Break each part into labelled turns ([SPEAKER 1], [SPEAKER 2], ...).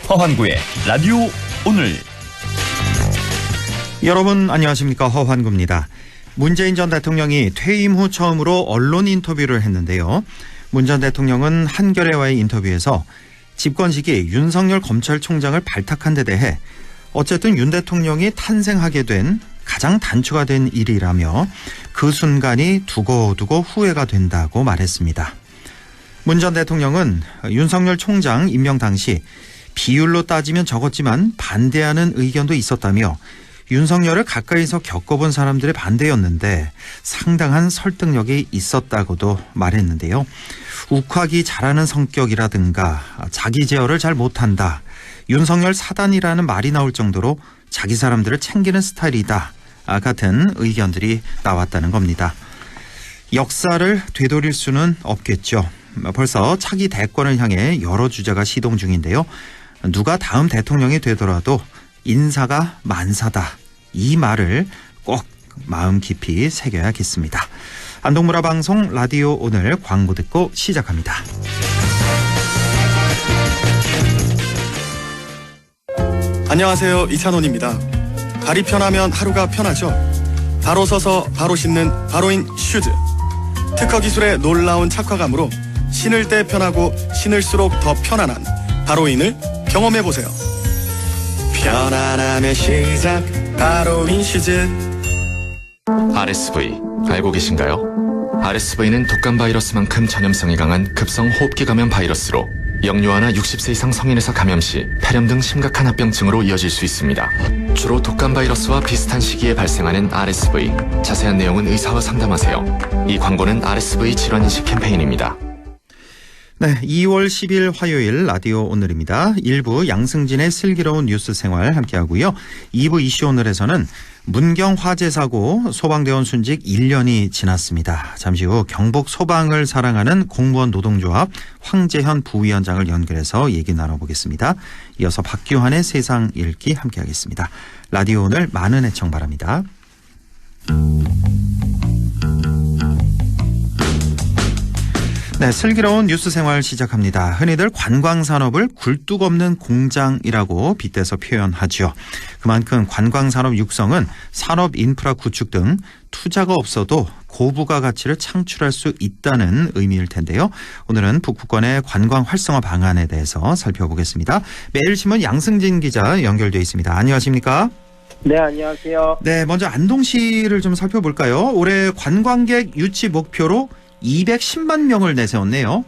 [SPEAKER 1] 허환구의 라디오 오늘.
[SPEAKER 2] 여러분 안녕하십니까, 허환구입니다. 문재인 전 대통령이 퇴임 후 처음으로 언론 인터뷰를 했는데요. 문 전 대통령은 한겨레와의 인터뷰에서 집권 시기 윤석열 검찰총장을 발탁한 데 대해 어쨌든 윤 대통령이 탄생하게 된 가장 단추가 된 일이라며 그 순간이 두고두고 후회가 된다고 말했습니다. 문 전 대통령은 윤석열 총장 임명 당시 비율로 따지면 적었지만 반대하는 의견도 있었다며 윤석열을 가까이서 겪어본 사람들의 반대였는데 상당한 설득력이 있었다고도 말했는데요. 욱하기 잘하는 성격이라든가 자기 제어를 잘 못한다, 윤석열 사단이라는 말이 나올 정도로 자기 사람들을 챙기는 스타일이다 같은 의견들이 나왔다는 겁니다. 역사를 되돌릴 수는 없겠죠. 벌써 차기 대권을 향해 여러 주자가 시동 중인데요. 누가 다음 대통령이 되더라도 인사가 만사다, 이 말을 꼭 마음 깊이 새겨야겠습니다. 안동문화방송 라디오 오늘 광고 듣고 시작합니다.
[SPEAKER 3] 안녕하세요, 이찬원입니다. 발이 편하면 하루가 편하죠. 바로 서서 바로 신는 바로인 슈즈. 특허 기술의 놀라운 착화감으로 신을 때 편하고 신을수록 더 편안한 바로인을 경험해보세요. 편안함의 시작, 바로인 슈즈.
[SPEAKER 4] RSV 알고 계신가요? RSV는 독감 바이러스만큼 전염성이 강한 급성 호흡기 감염 바이러스로 영유아나 60세 이상 성인에서 감염 시 폐렴 등 심각한 합병증으로 이어질 수 있습니다. 주로 독감 바이러스와 비슷한 시기에 발생하는 RSV. 자세한 내용은 의사와 상담하세요. 이 광고는 RSV 질환인식 캠페인입니다.
[SPEAKER 2] 네, 2월 10일 화요일 라디오 오늘입니다. 1부 양승진의 슬기로운 뉴스 생활 함께하고요. 2부 이슈 오늘에서는 문경 화재 사고 소방대원 순직 1년이 지났습니다. 잠시 후 경북 소방을 사랑하는 공무원 노동조합 황재현 부위원장을 연결해서 얘기 나눠보겠습니다. 이어서 박규환의 세상 읽기 함께하겠습니다. 라디오 오늘 많은 애청 바랍니다. 네, 슬기로운 뉴스 생활 시작합니다. 흔히들 관광산업을 굴뚝 없는 공장이라고 빗대서 표현하죠. 그만큼 관광산업 육성은 산업 인프라 구축 등 투자가 없어도 고부가 가치를 창출할 수 있다는 의미일 텐데요. 오늘은 북부권의 관광 활성화 방안에 대해서 살펴보겠습니다. 매일신문 양승진 기자 연결되어 있습니다. 안녕하십니까?
[SPEAKER 5] 네, 안녕하세요.
[SPEAKER 2] 네, 먼저 안동시를 좀 살펴볼까요? 올해 관광객 유치 목표로 210만 명을 내세웠네요.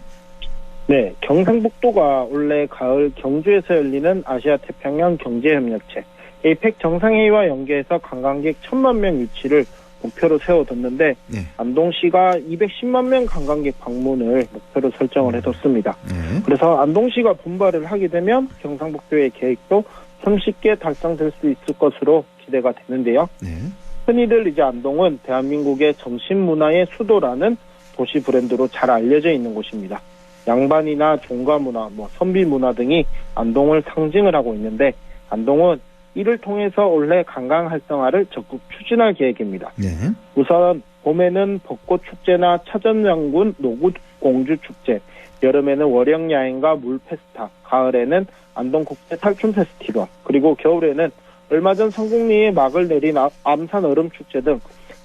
[SPEAKER 5] 네, 경상북도가 올해 가을 경주에서 열리는 아시아 태평양 경제협력체 APEC 정상회의와 연계해서 관광객 1,000만 명 유치를 목표로 세워뒀는데 네. 안동시가 210만 명 관광객 방문을 목표로 설정을 해뒀습니다. 네. 그래서 안동시가 분발을 하게 되면 경상북도의 계획도 손쉽게 달성될 수 있을 것으로 기대가 되는데요. 네. 흔히들 이제 안동은 대한민국의 점심문화의 수도라는 도시 브랜드로 잘 알려져 있는 곳입니다. 양반이나 종가문화, 선비문화 등이 안동을 상징을 하고 있는데 안동은 이를 통해서 올해 관광 활성화를 적극 추진할 계획입니다. 네. 우선 봄에는 벚꽃축제나 차전장군 노구공주축제, 여름에는 월영야행과 물페스타, 가을에는 안동국제 탈춤 페스티벌, 그리고 겨울에는 얼마 전 성곡리에 막을 내린 암산 얼음축제 등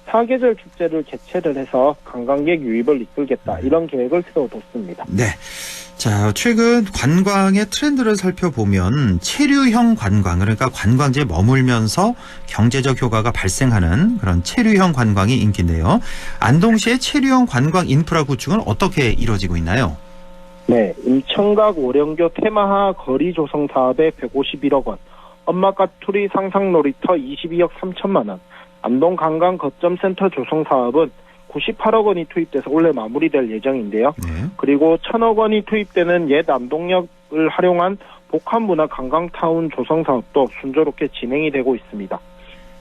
[SPEAKER 5] 4계절 축제를 개최를 해서 관광객 유입을 이끌겠다, 이런 계획을 세워뒀습니다.
[SPEAKER 2] 네. 자, 최근 관광의 트렌드를 살펴보면 체류형 관광, 그러니까 관광지에 머물면서 경제적 효과가 발생하는 그런 체류형 관광이 인기인데요. 안동시의 체류형 관광 인프라 구축은 어떻게 이루어지고 있나요?
[SPEAKER 5] 네, 임천각 오령교 테마하 거리 조성 사업에 151억 원, 엄마까투리 상상놀이터 22억 3천만 원, 안동 관광 거점센터 조성 사업은 98억 원이 투입돼서 올해 마무리될 예정인데요. 그리고 1,000억 원이 투입되는 옛 안동역을 활용한 복합문화 관광타운 조성 사업도 순조롭게 진행이 되고 있습니다.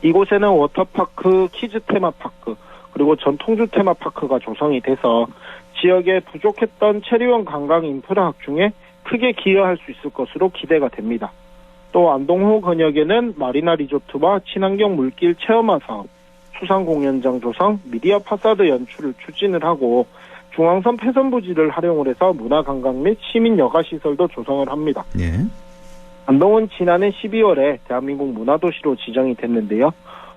[SPEAKER 5] 이곳에는 워터파크, 키즈 테마파크, 그리고 전통주 테마파크가 조성이 돼서 지역에 부족했던 체류형 관광 인프라 확충에 크게 기여할 수 있을 것으로 기대가 됩니다. 또 안동호 건역에는 마리나 리조트와 친환경 물길 체험화 사업, 수상공연장 조성, 미디어 파사드 연출을 추진을 하고 중앙선 폐선 부지를 활용을 해서 문화관광 및 시민 여가시설도 조성을 합니다.
[SPEAKER 2] 예.
[SPEAKER 5] 안동은 지난해 12월에 대한민국 문화도시로 지정이 됐는데요.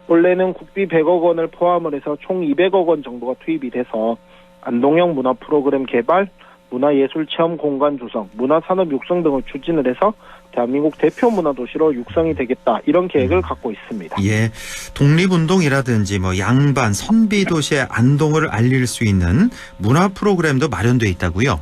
[SPEAKER 5] 원래는 국비 100억 원을 포함을 해서 총 200억 원 정도가 투입이 돼서 안동형 문화 프로그램 개발, 문화예술체험 공간 조성, 문화산업 육성 등을 추진을 해서 대한민국 대표 문화도시로 육성이 되겠다, 이런 계획을 갖고 있습니다.
[SPEAKER 2] 예, 독립운동이라든지 양반, 선비도시의 안동을 알릴 수 있는 문화 프로그램도 마련돼 있다고요?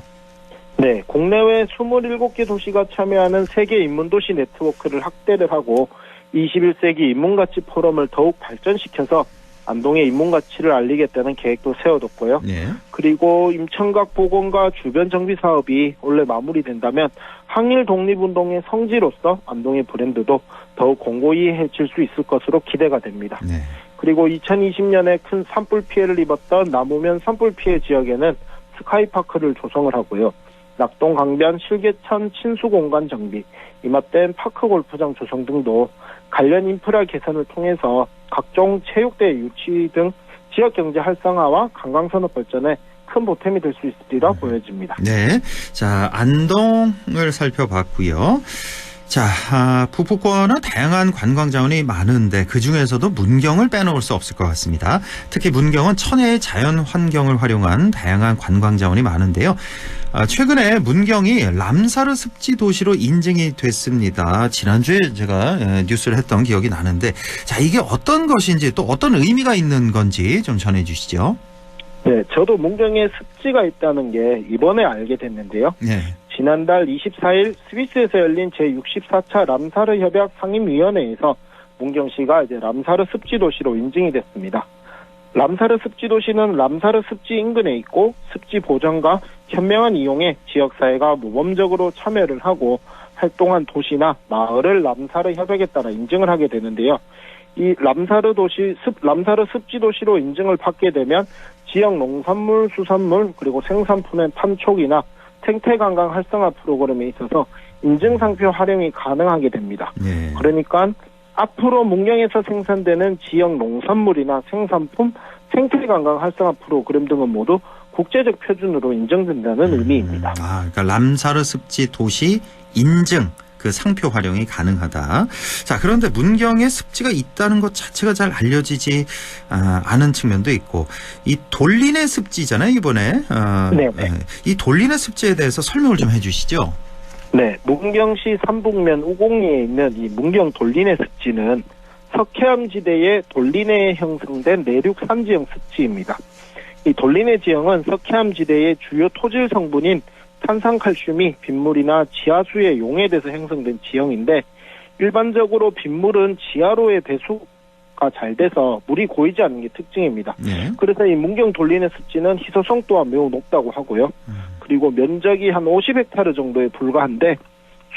[SPEAKER 5] 네, 국내외 27개 도시가 참여하는 세계 인문도시 네트워크를 확대를 하고 21세기 인문가치 포럼을 더욱 발전시켜서 안동의 인문가치를 알리겠다는 계획도 세워뒀고요.
[SPEAKER 2] 네.
[SPEAKER 5] 그리고 임천각 복원과 주변 정비 사업이 원래 마무리된다면 항일 독립운동의 성지로서 안동의 브랜드도 더욱 공고히 해질 수 있을 것으로 기대가 됩니다.
[SPEAKER 2] 네.
[SPEAKER 5] 그리고 2020년에 큰 산불 피해를 입었던 남우면 산불 피해 지역에는 스카이파크를 조성을 하고요. 낙동 강변 실개천 친수공간 정비, 이맛댐 파크 골프장 조성 등도 관련 인프라 개선을 통해서 각종 체육대회 유치 등 지역경제 활성화와 관광산업 발전에 큰 보탬이 될 수 있으리라 보여집니다.
[SPEAKER 2] 네, 자, 안동을 살펴봤고요. 자, 북부권은 다양한 관광 자원이 많은데 그중에서도 문경을 빼놓을 수 없을 것 같습니다. 특히 문경은 천혜의 자연 환경을 활용한 다양한 관광 자원이 많은데요. 최근에 문경이 람사르 습지 도시로 인증이 됐습니다. 지난주에 제가 뉴스를 했던 기억이 나는데, 자, 이게 어떤 것인지 또 어떤 의미가 있는 건지 좀 전해 주시죠.
[SPEAKER 5] 네, 저도 문경에 습지가 있다는 게 이번에 알게 됐는데요.
[SPEAKER 2] 네.
[SPEAKER 5] 지난달 24일 스위스에서 열린 제64차 람사르 협약 상임위원회에서 문경시가 이제 람사르 습지 도시로 인증이 됐습니다. 람사르 습지 도시는 람사르 습지 인근에 있고 습지 보전과 현명한 이용에 지역사회가 모범적으로 참여를 하고 활동한 도시나 마을을 람사르 협약에 따라 인증을 하게 되는데요. 이 람사르 습지 도시로 인증을 받게 되면 지역 농산물, 수산물, 그리고 생산품의 판촉이나 생태관광 활성화 프로그램에 있어서 인증상표 활용이 가능하게 됩니다.
[SPEAKER 2] 네.
[SPEAKER 5] 그러니까 앞으로 문경에서 생산되는 지역 농산물이나 생산품, 생태관광 활성화 프로그램 등은 모두 국제적 표준으로 인정된다는 의미입니다.
[SPEAKER 2] 그러니까 람사르 습지 도시 인증, 그 상표 활용이 가능하다. 자, 그런데 문경에 습지가 있다는 것 자체가 잘 알려지지 않은 측면도 있고, 이 돌리네 습지잖아요, 이번에.
[SPEAKER 5] 네.
[SPEAKER 2] 이 돌리네 습지에 대해서 설명을 좀 해주시죠.
[SPEAKER 5] 네, 문경시 삼북면 우곡리에 있는 이 문경 돌리네 습지는 석회암 지대의 돌리네에 형성된 내륙 산지형 습지입니다. 이 돌리네 지형은 석회암 지대의 주요 토질 성분인 탄산칼슘이 빗물이나 지하수에 용해돼서 형성된 지형인데, 일반적으로 빗물은 지하로의 배수가 잘 돼서 물이 고이지 않는 게 특징입니다.
[SPEAKER 2] 네.
[SPEAKER 5] 그래서 이 문경 돌리네 습지는 희소성 또한 매우 높다고 하고요. 그리고 면적이 한 50헥타르 정도에 불과한데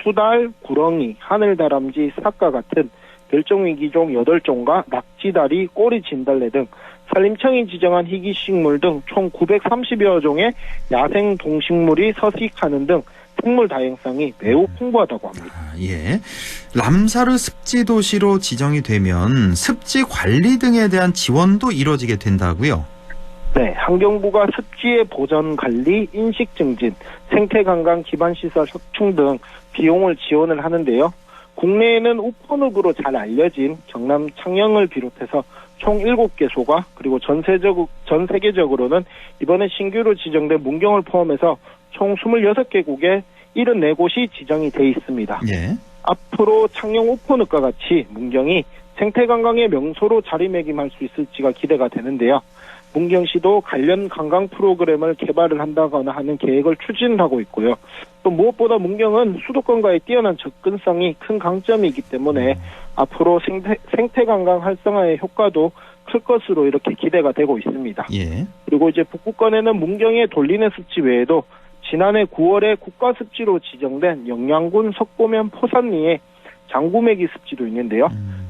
[SPEAKER 5] 수달, 구렁이, 하늘다람쥐, 삭과 같은 멸종위기종 8종과 낙지다리, 꼬리진달래 등 산림청이 지정한 희귀식물 등 총 930여 종의 야생 동식물이 서식하는 등 생물 다양성이 매우 풍부하다고 합니다.
[SPEAKER 2] 예. 람사르 습지 도시로 지정이 되면 습지 관리 등에 대한 지원도 이루어지게 된다고요?
[SPEAKER 5] 네, 환경부가 습지의 보전 관리, 인식 증진, 생태 관광 기반 시설 확충 등 비용을 지원을 하는데요. 국내에는 우폰읍으로 잘 알려진 경남 창녕을 비롯해서 총 7개소가, 그리고 전 세계적으로는 이번에 신규로 지정된 문경을 포함해서 총 26개국에 74곳이 지정이 돼 있습니다.
[SPEAKER 2] 예.
[SPEAKER 5] 앞으로 창녕 우폰읍과 같이 문경이 생태관광의 명소로 자리매김할 수 있을지가 기대가 되는데요. 문경시도 관련 관광 프로그램을 개발을 한다거나 하는 계획을 추진하고 있고요. 또 무엇보다 문경은 수도권과의 뛰어난 접근성이 큰 강점이기 때문에 앞으로 생태관광 활성화의 효과도 클 것으로 이렇게 기대가 되고 있습니다.
[SPEAKER 2] 예.
[SPEAKER 5] 그리고 이제 북부권에는 문경의 돌리네 습지 외에도 지난해 9월에 국가습지로 지정된 영양군 석고면 포산리의 장구매기 습지도 있는데요.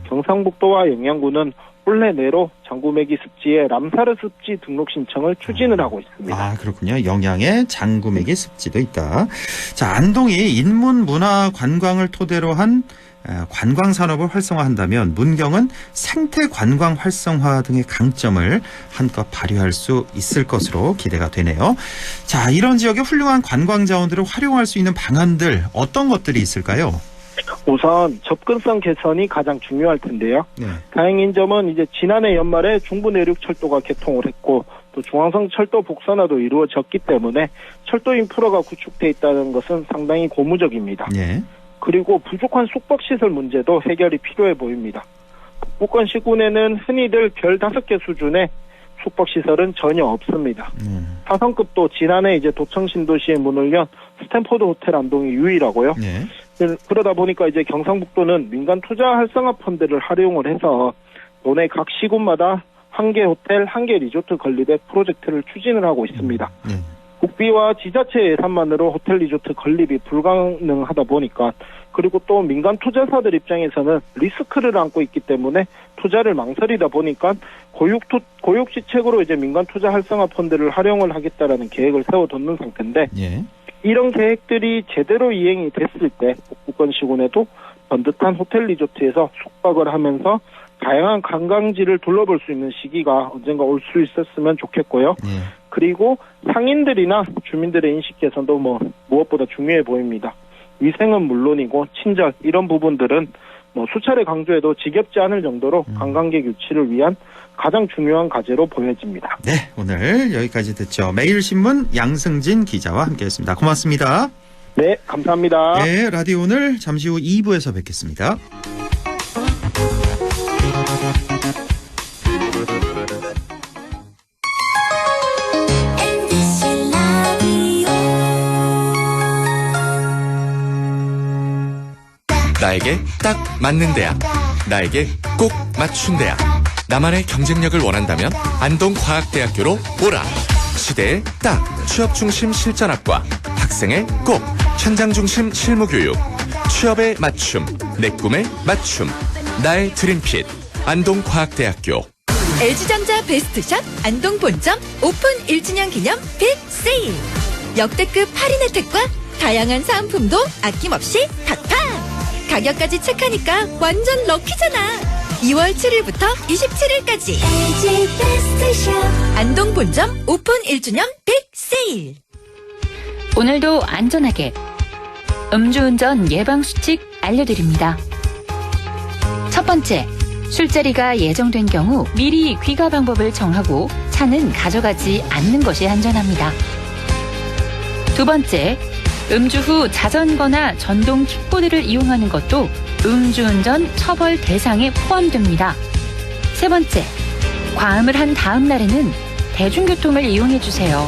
[SPEAKER 5] 경상북도와 영양군은 올해 내로 장구매기 습지의 람사르 습지 등록 신청을 추진을 하고 있습니다.
[SPEAKER 2] 그렇군요. 영양의 장구매기 습지도 있다. 자, 안동이 인문, 문화, 관광을 토대로 한 관광 산업을 활성화한다면 문경은 생태 관광 활성화 등의 강점을 한껏 발휘할 수 있을 것으로 기대가 되네요. 자, 이런 지역의 훌륭한 관광 자원들을 활용할 수 있는 방안들 어떤 것들이 있을까요?
[SPEAKER 5] 우선 접근성 개선이 가장 중요할 텐데요.
[SPEAKER 2] 네.
[SPEAKER 5] 다행인 점은 이제 지난해 연말에 중부내륙철도가 개통을 했고 또 중앙선 철도 복선화도 이루어졌기 때문에 철도 인프라가 구축돼 있다는 것은 상당히 고무적입니다.
[SPEAKER 2] 네.
[SPEAKER 5] 그리고 부족한 숙박시설 문제도 해결이 필요해 보입니다. 북부권 시군에는 흔히들 별 5개 수준의 숙박시설은 전혀 없습니다. 4성급도 지난해 이제 도청 신도시에 문을 연 스탠포드 호텔 안동이 유일하고요.
[SPEAKER 2] 네.
[SPEAKER 5] 그러다 보니까 이제 경상북도는 민간 투자 활성화 펀드를 활용을 해서 도내 각 시군마다 한 개 호텔, 한 개 리조트 건립의 프로젝트를 추진을 하고 있습니다.
[SPEAKER 2] 네.
[SPEAKER 5] 국비와 지자체 예산만으로 호텔 리조트 건립이 불가능하다 보니까 그리고 또 민간 투자사들 입장에서는 리스크를 안고 있기 때문에 투자를 망설이다 보니까 고육지책으로 이제 민간 투자 활성화 펀드를 활용을 하겠다라는 계획을 세워뒀는 상태인데
[SPEAKER 2] 예.
[SPEAKER 5] 이런 계획들이 제대로 이행이 됐을 때 북부권 시군에도 번듯한 호텔 리조트에서 숙박을 하면서 다양한 관광지를 둘러볼 수 있는 시기가 언젠가 올 수 있었으면 좋겠고요.
[SPEAKER 2] 예.
[SPEAKER 5] 그리고 상인들이나 주민들의 인식 개선도 무엇보다 중요해 보입니다. 위생은 물론이고 친절 이런 부분들은 수차례 강조해도 지겹지 않을 정도로 관광객 유치를 위한 가장 중요한 과제로 보여집니다.
[SPEAKER 2] 네, 오늘 여기까지 듣죠. 매일신문 양승진 기자와 함께했습니다. 고맙습니다.
[SPEAKER 5] 네, 감사합니다.
[SPEAKER 2] 네, 라디오 오늘 잠시 후 2부에서 뵙겠습니다.
[SPEAKER 4] 나에게 딱 맞는 대학, 나에게 꼭 맞춘 대학. 나만의 경쟁력을 원한다면 안동과학대학교로 오라. 시대의 딱 취업 중심 실전학과, 학생의 꼭 현장 중심 실무교육, 취업의 맞춤, 내 꿈의 맞춤, 나의 드림핏 안동과학대학교.
[SPEAKER 6] LG전자 베스트샵 안동 본점 오픈 1주년 기념 빅 세일. 역대급 할인 혜택과 다양한 사은품도 아낌없이 탁탁. 가격까지 체크하니까 완전 럭키잖아. 2월 7일부터 27일까지 LG 베스트샵 안동 본점 오픈 1주년 빅 세일.
[SPEAKER 7] 오늘도 안전하게 음주운전 예방수칙 알려드립니다. 첫 번째, 술자리가 예정된 경우 미리 귀가 방법을 정하고 차는 가져가지 않는 것이 안전합니다. 두 번째, 음주 후 자전거나 전동 킥보드를 이용하는 것도 음주운전 처벌 대상에 포함됩니다. 세 번째, 과음을 한 다음 날에는 대중교통을 이용해주세요.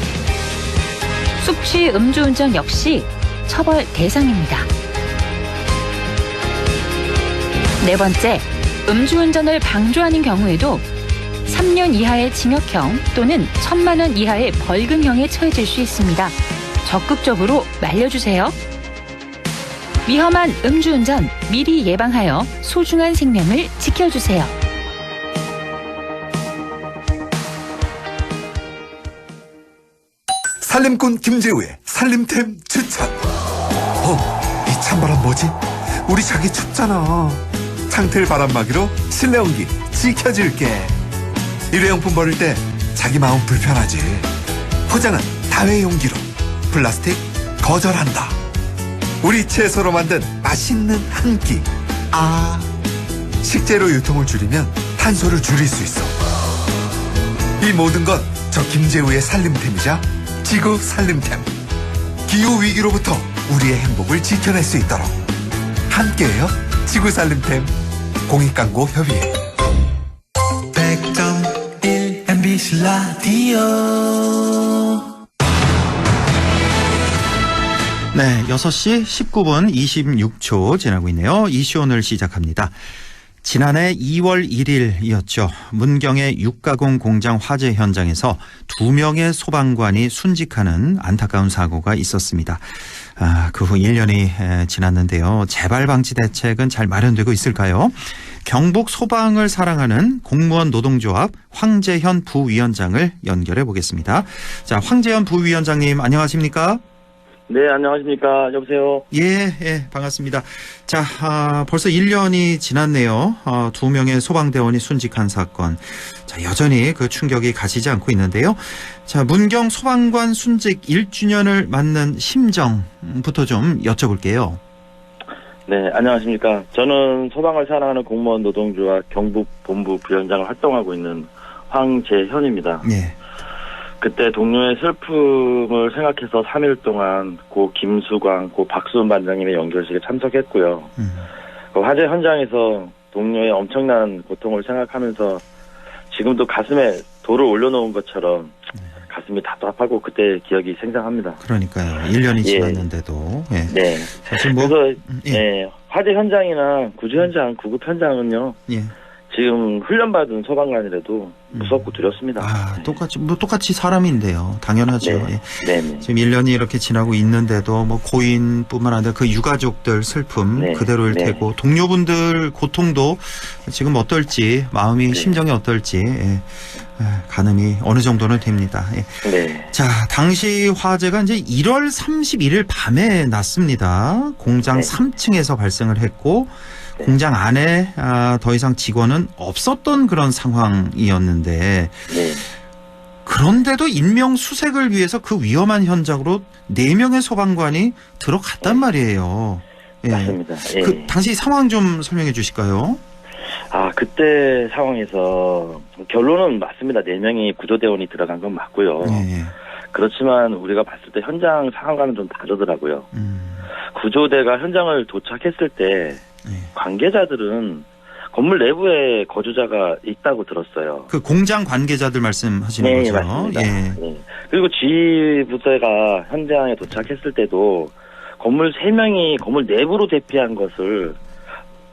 [SPEAKER 7] 숙취 음주운전 역시 처벌 대상입니다. 네 번째, 음주운전을 방조하는 경우에도 3년 이하의 징역형 또는 1,000만 원 이하의 벌금형에 처해질 수 있습니다. 적극적으로 말려주세요. 위험한 음주운전 미리 예방하여 소중한 생명을 지켜주세요.
[SPEAKER 8] 살림꾼 김재우의 살림템 추천. 이 찬바람 뭐지? 우리 자기 춥잖아. 창틀 바람막이로 실내 온기 지켜줄게. 일회용품 버릴 때 자기 마음 불편하지. 포장은 다회용기로. 플라스틱 거절한다. 우리 채소로 만든 맛있는 한 끼. 식재료 유통을 줄이면 탄소를 줄일 수 있어. 이 모든 건 저 김재우의 살림템이자 지구 살림템. 기후 위기로부터 우리의 행복을 지켜낼 수 있도록 함께해요. 지구 살림템 공익광고 협의회.
[SPEAKER 9] 100.1 MBC 라디오.
[SPEAKER 2] 네, 6시 19분 26초 지나고 있네요. 이슈 오늘 시작합니다. 지난해 2월 1일이었죠. 문경의 육가공 공장 화재 현장에서 2명의 소방관이 순직하는 안타까운 사고가 있었습니다. 그 후 1년이 지났는데요. 재발 방지 대책은 잘 마련되고 있을까요? 경북 소방을 사랑하는 공무원 노동조합 황재현 부위원장을 연결해 보겠습니다. 자, 황재현 부위원장님 안녕하십니까?
[SPEAKER 10] 네, 안녕하십니까. 여보세요.
[SPEAKER 2] 예, 반갑습니다. 자, 벌써 1년이 지났네요. 2명의 소방대원이 순직한 사건. 자, 여전히 그 충격이 가시지 않고 있는데요. 자, 문경 소방관 순직 1주년을 맞는 심정부터 좀 여쭤볼게요.
[SPEAKER 10] 네, 안녕하십니까. 저는 소방을 사랑하는 공무원 노동조합 경북본부 부위원장을 활동하고 있는 황재현입니다.
[SPEAKER 2] 네.
[SPEAKER 10] 그때 동료의 슬픔을 생각해서 3일 동안 고 김수광, 고 박수은 반장님의 연결식에 참석했고요. 그 화재 현장에서 동료의 엄청난 고통을 생각하면서 지금도 가슴에 돌을 올려놓은 것처럼 가슴이 답답하고 그때 기억이 생생합니다.
[SPEAKER 2] 그러니까요. 1년이 지났는데도. 예.
[SPEAKER 10] 네.
[SPEAKER 2] 사실 뭐
[SPEAKER 10] 그래서
[SPEAKER 2] 예.
[SPEAKER 10] 화재 현장이나 구조 현장, 구급 현장은요.
[SPEAKER 2] 예.
[SPEAKER 10] 지금 훈련받은 소방관이라도 무섭고 두렵습니다.
[SPEAKER 2] 똑같이 사람인데요. 당연하죠.
[SPEAKER 10] 네.
[SPEAKER 2] 예.
[SPEAKER 10] 네.
[SPEAKER 2] 지금 1년이 이렇게 지나고 있는데도 뭐 고인뿐만 아니라 그 유가족들 슬픔
[SPEAKER 10] 네.
[SPEAKER 2] 그대로일
[SPEAKER 10] 네.
[SPEAKER 2] 테고 동료분들 고통도 지금 어떨지 마음이
[SPEAKER 10] 네.
[SPEAKER 2] 심정이 어떨지 가늠이 어느 정도는 됩니다. 예.
[SPEAKER 10] 네.
[SPEAKER 2] 자, 당시 화재가 이제 1월 31일 밤에 났습니다. 공장
[SPEAKER 10] 네.
[SPEAKER 2] 3층에서 발생을 했고
[SPEAKER 10] 네.
[SPEAKER 2] 공장 안에 더 이상 직원은 없었던 그런 상황이었는데
[SPEAKER 10] 네.
[SPEAKER 2] 그런데도 인명 수색을 위해서 그 위험한 현장으로 4명의 소방관이 들어갔단 말이에요. 예.
[SPEAKER 10] 맞습니다. 예.
[SPEAKER 2] 그 당시 상황 좀 설명해 주실까요?
[SPEAKER 10] 그때 상황에서 결론은 맞습니다. 4명이 구조대원이 들어간 건 맞고요.
[SPEAKER 2] 예.
[SPEAKER 10] 그렇지만 우리가 봤을 때 현장 상황과는 좀 다르더라고요. 구조대가 현장을 도착했을 때 관계자들은 건물 내부에 거주자가 있다고 들었어요.
[SPEAKER 2] 그 공장 관계자들 말씀하시는 거죠?
[SPEAKER 10] 맞습니다.
[SPEAKER 2] 예.
[SPEAKER 10] 네. 그리고 지휘부서가 현장에 도착했을 때도 건물 3명이 건물 내부로 대피한 것을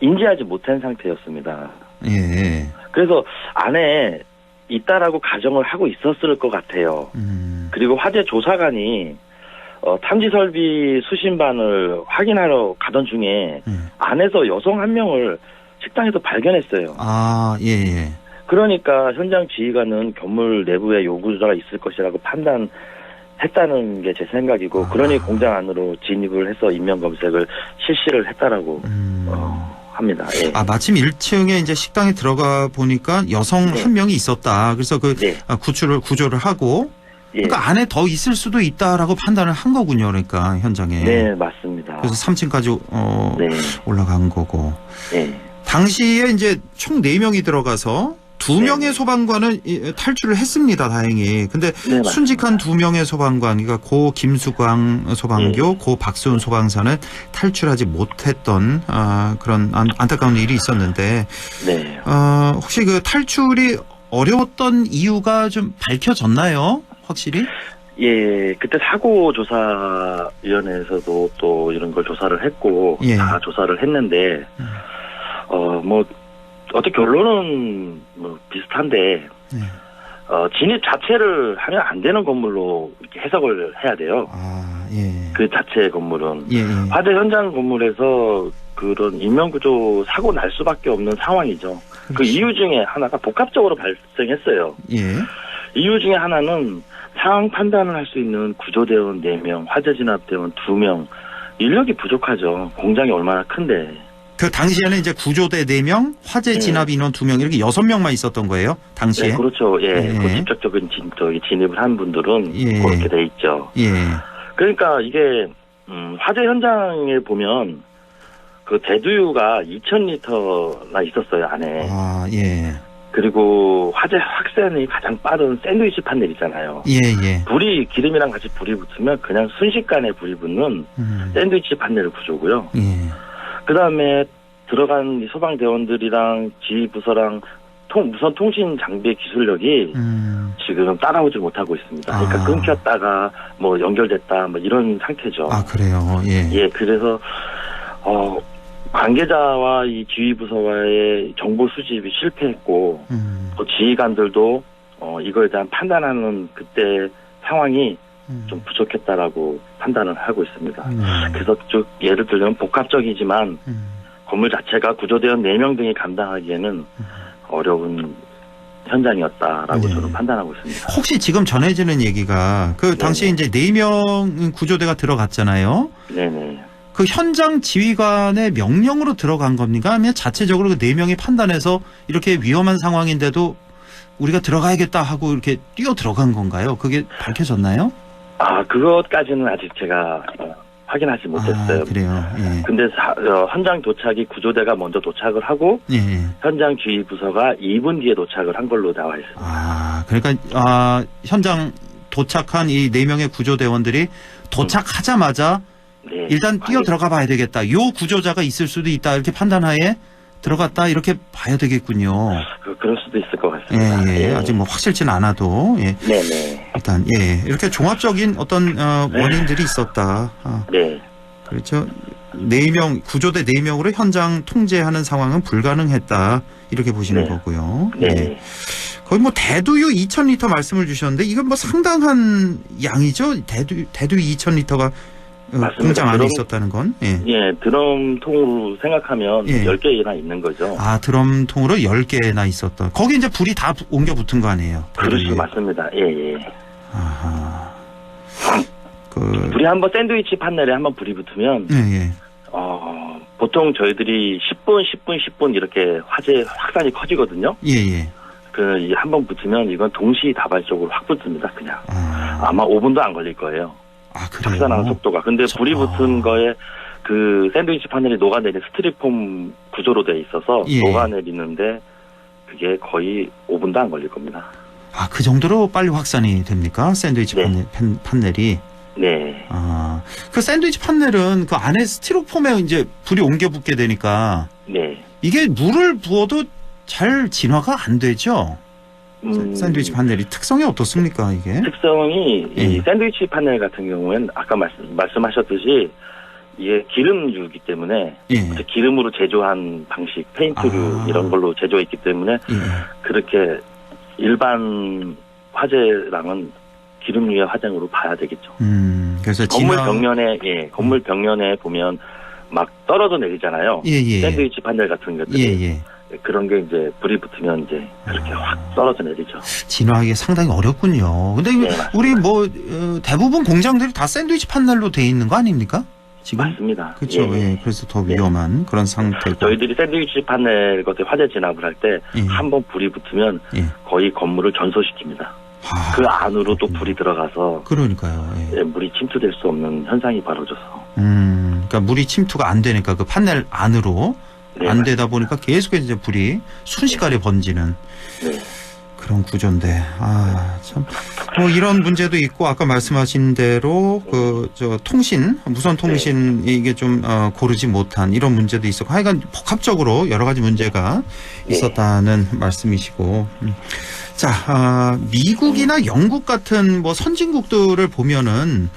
[SPEAKER 10] 인지하지 못한 상태였습니다.
[SPEAKER 2] 예.
[SPEAKER 10] 그래서 안에 있다라고 가정을 하고 있었을 것 같아요. 그리고 화재 조사관이 탐지 설비 수신반을 확인하러 가던 중에 안에서 여성 한 명을 식당에서 발견했어요.
[SPEAKER 2] 예.
[SPEAKER 10] 그러니까 현장 지휘관은 건물 내부에 요구자가 있을 것이라고 판단했다는 게 제 생각이고, 그러니 공장 안으로 진입을 해서 인명 검색을 실시를 했다라고 합니다. 예.
[SPEAKER 2] 마침 1층에 이제 식당에 들어가 보니까 여성 한 명이 있었다. 그래서 구조를 하고.
[SPEAKER 10] 예.
[SPEAKER 2] 그러니까 안에 더 있을 수도 있다라고 판단을 한 거군요. 그러니까 현장에.
[SPEAKER 10] 네, 맞습니다.
[SPEAKER 2] 그래서 3층까지 올라간 거고.
[SPEAKER 10] 네.
[SPEAKER 2] 당시에 이제 총 4명이 들어가서 2명의 소방관은 탈출을 했습니다. 다행히. 근데 순직한 2명의 소방관, 그러니까 고 김수광 소방교, 고 박수은 소방사는 탈출하지 못했던 그런 안타까운 일이 있었는데 혹시 그 탈출이 어려웠던 이유가 좀 밝혀졌나요? 확실히?
[SPEAKER 10] 예, 그때 사고조사위원회에서도 또 이런 걸 조사를 했고, 다 조사를 했는데, 어떻게 결론은 비슷한데, 진입 자체를 하면 안 되는 건물로 이렇게 해석을 해야 돼요. 그 자체 건물은. 화재 현장 건물에서 그런 인명구조 사고 날 수밖에 없는 상황이죠. 그렇지. 그 이유 중에 하나가 복합적으로 발생했어요. 이유 중에 하나는 상황 판단을 할 수 있는 구조대원 4명, 화재진압대원 2명, 인력이 부족하죠. 공장이 얼마나 큰데.
[SPEAKER 2] 그 당시에는 이제 구조대 4명, 화재진압 인원 2명 이렇게 6명만 있었던 거예요. 당시에.
[SPEAKER 10] 네, 그렇죠. 예. 그 직접적인 진입을 한 분들은 그렇게 돼 있죠. 그러니까 이게 화재 현장에 보면 그 대두유가 2,000리터나 있었어요, 안에. 그리고 화재 확산이 가장 빠른 샌드위치 판넬 있잖아요. 불이 기름이랑 같이 불이 붙으면 그냥 순식간에 불이 붙는 샌드위치 판넬 구조고요. 그다음에 들어간 소방대원들이랑 지휘부서랑 무선 통신 장비의 기술력이 지금 따라오지 못하고 있습니다. 그러니까 끊겼다가 연결됐다 이런 상태죠.
[SPEAKER 2] 그래요.
[SPEAKER 10] 예, 그래서 관계자와 이 지휘부서와의 정보 수집이 실패했고, 또 지휘관들도 이거에 대한 판단하는 그때 상황이 좀 부족했다라고 판단을 하고 있습니다. 그래서 쭉 예를 들면 복합적이지만 건물 자체가 구조대원 4명 등이 감당하기에는 어려운 현장이었다라고 저는 판단하고 있습니다.
[SPEAKER 2] 혹시 지금 전해지는 얘기가 그 당시에 이제 4명 구조대가 들어갔잖아요.
[SPEAKER 10] 네네.
[SPEAKER 2] 그 현장 지휘관의 명령으로 들어간 겁니까? 아니면 자체적으로 그 4명이 판단해서 이렇게 위험한 상황인데도 우리가 들어가야겠다 하고 이렇게 뛰어 들어간 건가요? 그게 밝혀졌나요?
[SPEAKER 10] 그것까지는 아직 제가 확인하지 못했어요.
[SPEAKER 2] 그래요. 예.
[SPEAKER 10] 근데 현장 도착이 구조대가 먼저 도착을 하고
[SPEAKER 2] 예.
[SPEAKER 10] 현장 지휘 부서가 2분 뒤에 도착을 한 걸로 나와 있습니다.
[SPEAKER 2] 그러니까 현장 도착한 이 4명의 구조대원들이 도착하자마자
[SPEAKER 10] 네,
[SPEAKER 2] 일단 뛰어 들어가 봐야 되겠다. 요 구조자가 있을 수도 있다. 이렇게 판단하에 들어갔다 이렇게 봐야 되겠군요.
[SPEAKER 10] 그럴 수도 있을 것 같습니다.
[SPEAKER 2] 예. 아직 뭐 확실치는 않아도
[SPEAKER 10] 네네.
[SPEAKER 2] 일단 이렇게 종합적인 어떤 원인들이 있었다.
[SPEAKER 10] 네.
[SPEAKER 2] 그렇죠. 4명 구조대 4명으로 현장 통제하는 상황은 불가능했다. 이렇게 보시는 거고요.
[SPEAKER 10] 네.
[SPEAKER 2] 거의 뭐 대두유 2,000리터 말씀을 주셨는데 이건 뭐 상당한 양이죠. 대두유 2,000리터가 공장 안에 있었다는 건.
[SPEAKER 10] 예, 드럼통으로 생각하면 10개나 있는 거죠.
[SPEAKER 2] 드럼통으로 10개나 있었다. 거기 이제 불이 다 옮겨 붙은 거 아니에요?
[SPEAKER 10] 그렇죠, 맞습니다. 예.
[SPEAKER 2] 아하.
[SPEAKER 10] 불이 한번 샌드위치 판넬에 한번 불이 붙으면 보통 저희들이 10분 이렇게 화재 확산이 커지거든요.
[SPEAKER 2] 예.
[SPEAKER 10] 한번 붙으면 이건 동시다발적으로 확 붙습니다, 그냥. 아마 5분도 안 걸릴 거예요.
[SPEAKER 2] 그래요?
[SPEAKER 10] 확산하는 속도가. 근데 불이 붙은 거에 그 샌드위치 파넬이 녹아내리는 스티로폼 구조로 돼 있어서 녹아내리는데 그게 거의 5분도 안 걸릴 겁니다.
[SPEAKER 2] 그 정도로 빨리 확산이 됩니까? 샌드위치 판넬이?
[SPEAKER 10] 네.
[SPEAKER 2] 그 샌드위치 판넬은 그 안에 스티로폼에 이제 불이 옮겨 붙게 되니까 이게 물을 부어도 잘 진화가 안 되죠? 샌드위치 판넬이 특성이 어떻습니까, 이게?
[SPEAKER 10] 특성이 이 샌드위치 판넬 같은 경우에는 아까 말씀하셨듯이 이게 기름류이기 때문에 기름으로 제조한 방식, 페인트류 이런 걸로 제조했기 때문에 그렇게 일반 화재랑은 기름류의 화재로 봐야 되겠죠.
[SPEAKER 2] 그래서
[SPEAKER 10] 건물 벽면에 보면 막 떨어져 내리잖아요. 샌드위치 판넬 같은 것들이. 그런 게 이제 불이 붙으면 이제 그렇게 확 떨어져 내리죠.
[SPEAKER 2] 진화하기 상당히 어렵군요. 근데 우리 뭐 대부분 공장들이 다 샌드위치 판넬로 돼 있는 거 아닙니까? 지금?
[SPEAKER 10] 맞습니다.
[SPEAKER 2] 그렇죠. 그래서 더 위험한 그런 상태고.
[SPEAKER 10] 저희들이 샌드위치 판넬 것에 화재 진압을 할 때 한번 불이 붙으면 거의 건물을 전소시킵니다. 그 안으로 또 불이 들어가서
[SPEAKER 2] 그러니까요.
[SPEAKER 10] 물이 침투될 수 없는 현상이 벌어져서.
[SPEAKER 2] 그러니까 물이 침투가 안 되니까 그 판넬 안으로 안 되다 보니까 계속해서 이제 불이 순식간에 번지는 그런 구조인데 참 뭐 이런 문제도 있고 아까 말씀하신 대로 무선 통신 이게 좀 고르지 못한 이런 문제도 있었고 하여간 복합적으로 여러 가지 문제가 있었다는 말씀이시고 미국이나 영국 같은 뭐 선진국들을 보면은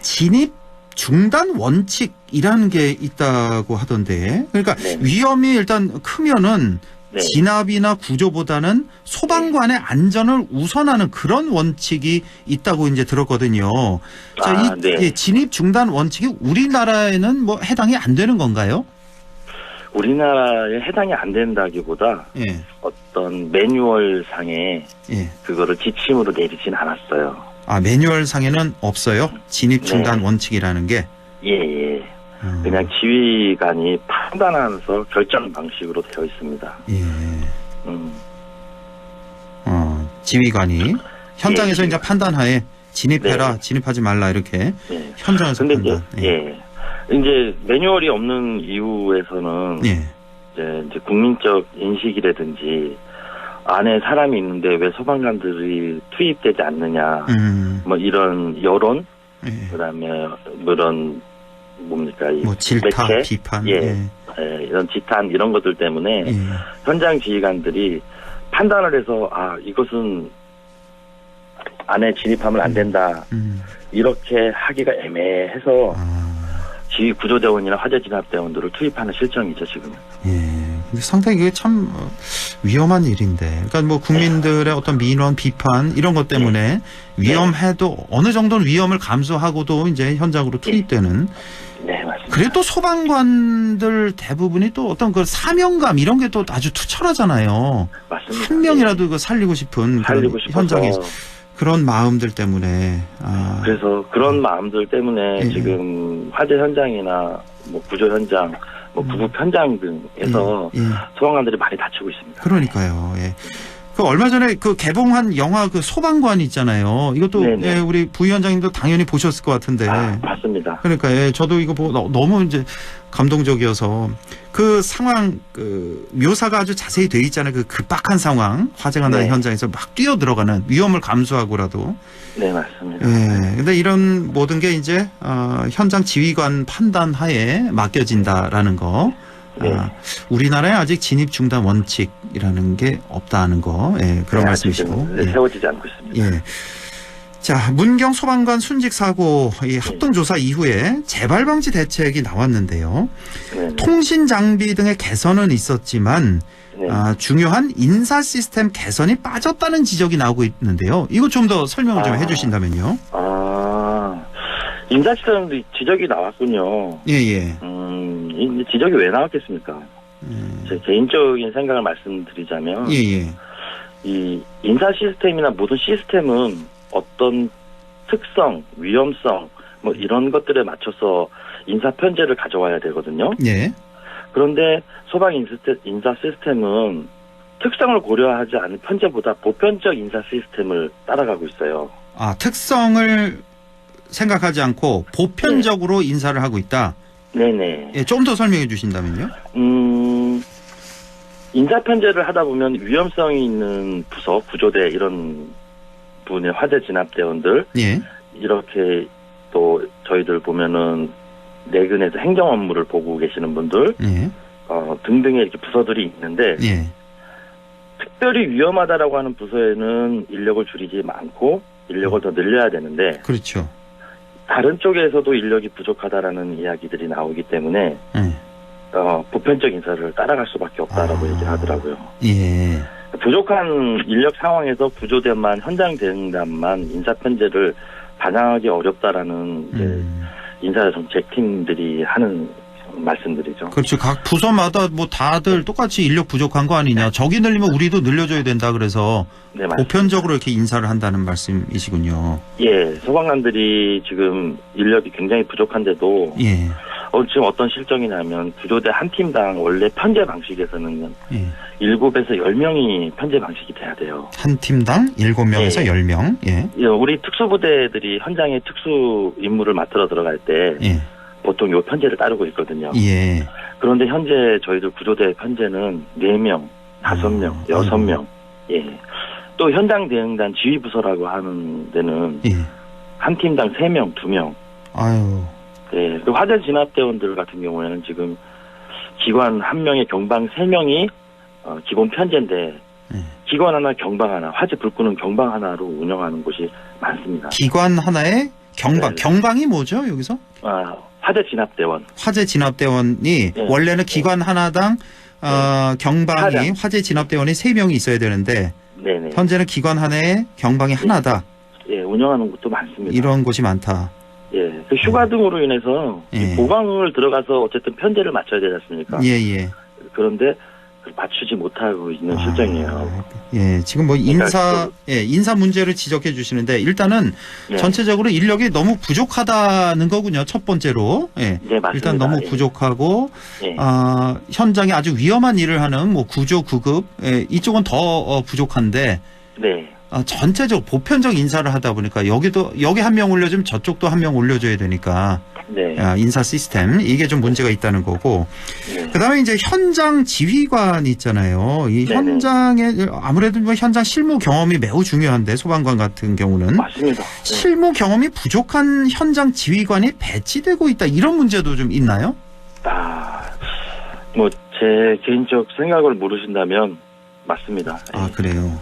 [SPEAKER 2] 진입 중단 원칙이라는 게 있다고 하던데 그러니까 위험이 일단 크면은 진압이나 구조보다는 소방관의 안전을 우선하는 그런 원칙이 있다고 이제 들었거든요. 이 진입 중단 원칙이 우리나라에는 뭐 해당이 안 되는 건가요?
[SPEAKER 10] 우리나라에 해당이 안 된다기보다 어떤 매뉴얼 상에 그거를 지침으로 내리진 않았어요.
[SPEAKER 2] 매뉴얼 상에는 없어요? 진입 중단 원칙이라는 게?
[SPEAKER 10] 그냥 지휘관이 판단하면서 결정 방식으로 되어 있습니다.
[SPEAKER 2] 지휘관이 현장에서 이제 판단하에 진입해라, 진입하지 말라 이렇게 현장에서 판단.
[SPEAKER 10] 이제 매뉴얼이 없는 이유에서는 이제 국민적 인식이라든지 안에 사람이 있는데 왜 소방관들이 투입되지 않느냐, 뭐 이런 여론, 그다음에 이런 뭡니까
[SPEAKER 2] 질타,
[SPEAKER 10] 매체?
[SPEAKER 2] 비판,
[SPEAKER 10] 이런 지탄 이런 것들 때문에 현장 지휘관들이 판단을 해서 이것은 안에 진입하면 안 된다 이렇게 하기가 애매해서 지휘 구조대원이나 화재 진압대원들을 투입하는 실정이죠 지금.
[SPEAKER 2] 상당히 그게 참 위험한 일인데, 그러니까 뭐 국민들의 어떤 민원, 비판 이런 것 때문에 위험해도 어느 정도는 위험을 감수하고도 이제 현장으로 투입되는.
[SPEAKER 10] 맞습니다.
[SPEAKER 2] 그래도 소방관들 대부분이 또 어떤 그 사명감 이런 게 또 아주 투철하잖아요.
[SPEAKER 10] 맞습니다.
[SPEAKER 2] 한 명이라도 그 살리고 싶은 그런 현장에서 그런 마음들 때문에.
[SPEAKER 10] 그래서 그런 마음들 때문에 지금 화재 현장이나 뭐 구조 현장, 뭐 구급 현장 등에서 소방관들이 많이 다치고 있습니다.
[SPEAKER 2] 그러니까요. 그 얼마 전에 그 개봉한 영화 그 소방관 있잖아요. 이것도 예, 우리 부위원장님도 당연히 보셨을 것 같은데.
[SPEAKER 10] 맞습니다.
[SPEAKER 2] 그러니까 예, 저도 이거 보고 너무 이제 감동적이어서 그 상황 그 묘사가 아주 자세히 돼 있잖아요. 그 급박한 상황, 화재가 나는 현장에서 막 뛰어 들어가는 위험을 감수하고라도.
[SPEAKER 10] 네, 맞습니다.
[SPEAKER 2] 예, 근데 이런 모든 게 이제 현장 지휘관 판단 하에 맡겨진다라는 거. 우리나라에 아직 진입 중단 원칙이라는 게 없다는 거, 예, 그런 말씀이시고.
[SPEAKER 10] 세워지지 않고 있습니다.
[SPEAKER 2] 예. 자, 문경 소방관 순직 사고 이 합동 조사 이후에 재발 방지 대책이 나왔는데요. 통신 장비 등의 개선은 있었지만 중요한 인사 시스템 개선이 빠졌다는 지적이 나오고 있는데요. 이거 좀 더 설명을 좀 해주신다면요.
[SPEAKER 10] 인사 시스템도 지적이 나왔군요.
[SPEAKER 2] 예.
[SPEAKER 10] 지적이 왜 나왔겠습니까? 제 개인적인 생각을 말씀드리자면, 이 인사 시스템이나 모든 시스템은 어떤 특성, 위험성, 뭐 이런 것들에 맞춰서 인사 편제를 가져와야 되거든요. 그런데 소방 인사 시스템은 특성을 고려하지 않은 편제보다 보편적 인사 시스템을 따라가고 있어요.
[SPEAKER 2] 특성을 생각하지 않고 보편적으로 인사를 하고 있다.
[SPEAKER 10] 네네.
[SPEAKER 2] 예, 좀 더 설명해 주신다면요.
[SPEAKER 10] 인사 편제를 하다 보면 위험성이 있는 부서, 구조대 이런 분의 화재 진압대원들, 이렇게 또 저희들 보면은 내근에서 행정 업무를 보고 계시는 분들, 등등의 이렇게 부서들이 있는데, 특별히 위험하다라고 하는 부서에는 인력을 줄이지 않고 인력을 더 늘려야 되는데,
[SPEAKER 2] 그렇죠.
[SPEAKER 10] 다른 쪽에서도 인력이 부족하다라는 이야기들이 나오기 때문에 보편적 인사를 따라갈 수밖에 없다라고 얘기를 하더라고요. 부족한 인력 상황에서 구조대만 현장 대응단만 인사 편제를 반영하기 어렵다라는 이제 인사 정책 팀들이 하는 말씀드리죠.
[SPEAKER 2] 그렇죠. 각 부서마다 뭐 다들 똑같이 인력 부족한 거 아니냐. 저기 늘리면 우리도 늘려줘야 된다. 그래서 보편적으로 이렇게 인사를 한다는 말씀이시군요.
[SPEAKER 10] 예, 소방관들이 지금 인력이 굉장히 부족한데도 지금 어떤 실정이냐면 구조대 한 팀당 원래 편제 방식에서는 7에서 10명이 편제 방식이 돼야 돼요.
[SPEAKER 2] 한 팀당 7명에서 10명.
[SPEAKER 10] 우리 특수부대들이 현장에 특수 임무를 맡으러 들어갈 때 보통 요 편제를 따르고 있거든요. 그런데 현재 저희들 구조대 편제는 4명, 5명, 6명. 또 현장 대응단 지휘부서라고 하는 데는 한 팀당 3명, 2명. 그 화재 진압대원들 같은 경우에는 지금 기관 1명에 경방 3명이 기본 편제인데 기관 하나, 경방 하나, 화재 불 끄는 경방 하나로 운영하는 곳이 많습니다.
[SPEAKER 2] 기관 하나에 경방, 경방이 뭐죠 여기서?
[SPEAKER 10] 화재 진압대원.
[SPEAKER 2] 화재 진압대원이 원래는 기관 하나당 경방이 화재 진압대원이 3명이 있어야 되는데 현재는 기관 하나에 경방이 하나다.
[SPEAKER 10] 운영하는 곳도 많습니다.
[SPEAKER 2] 이런 곳이 많다.
[SPEAKER 10] 그 휴가 등으로 인해서 보강을 들어가서 어쨌든 편제를 맞춰야 되지 않습니까? 그런데 맞추지 못하고 있는 실정이에요.
[SPEAKER 2] 지금 뭐 인사 문제를 지적해 주시는데 일단은 전체적으로 인력이 너무 부족하다는 거군요. 첫 번째로.
[SPEAKER 10] 맞습니다.
[SPEAKER 2] 일단 너무 부족하고 현장에 아주 위험한 일을 하는 뭐 구조 구급 이쪽은 더 부족한데 전체적 보편적 인사를 하다 보니까 여기 한 명 올려주면 저쪽도 한 명 올려줘야 되니까 인사 시스템 이게 좀 문제가 있다는 거고 그다음에 이제 현장 지휘관 있잖아요. 이 현장에 아무래도 뭐 현장 실무 경험이 매우 중요한데 소방관 같은 경우는
[SPEAKER 10] 맞습니다.
[SPEAKER 2] 실무 경험이 부족한 현장 지휘관이 배치되고 있다 이런 문제도 좀 있나요?
[SPEAKER 10] 뭐 제 개인적 생각을 물으신다면 맞습니다.
[SPEAKER 2] 그래요.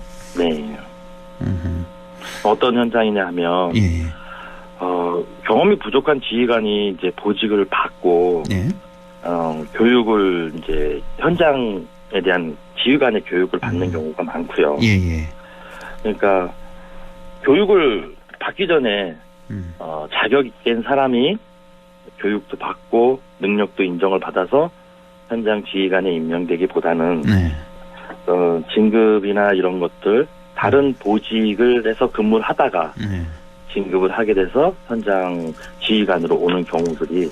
[SPEAKER 10] 어떤 현장이냐 하면 경험이 부족한 지휘관이 이제 보직을 받고 교육을 이제 현장에 대한 지휘관의 교육을 받는 경우가 많고요. 그러니까 교육을 받기 전에 자격 있는 사람이 교육도 받고 능력도 인정을 받아서 현장 지휘관에 임명되기보다는 진급이나 이런 것들 다른 보직을 해서 근무를 하다가 진급을 하게 돼서 현장 지휘관으로 오는 경우들이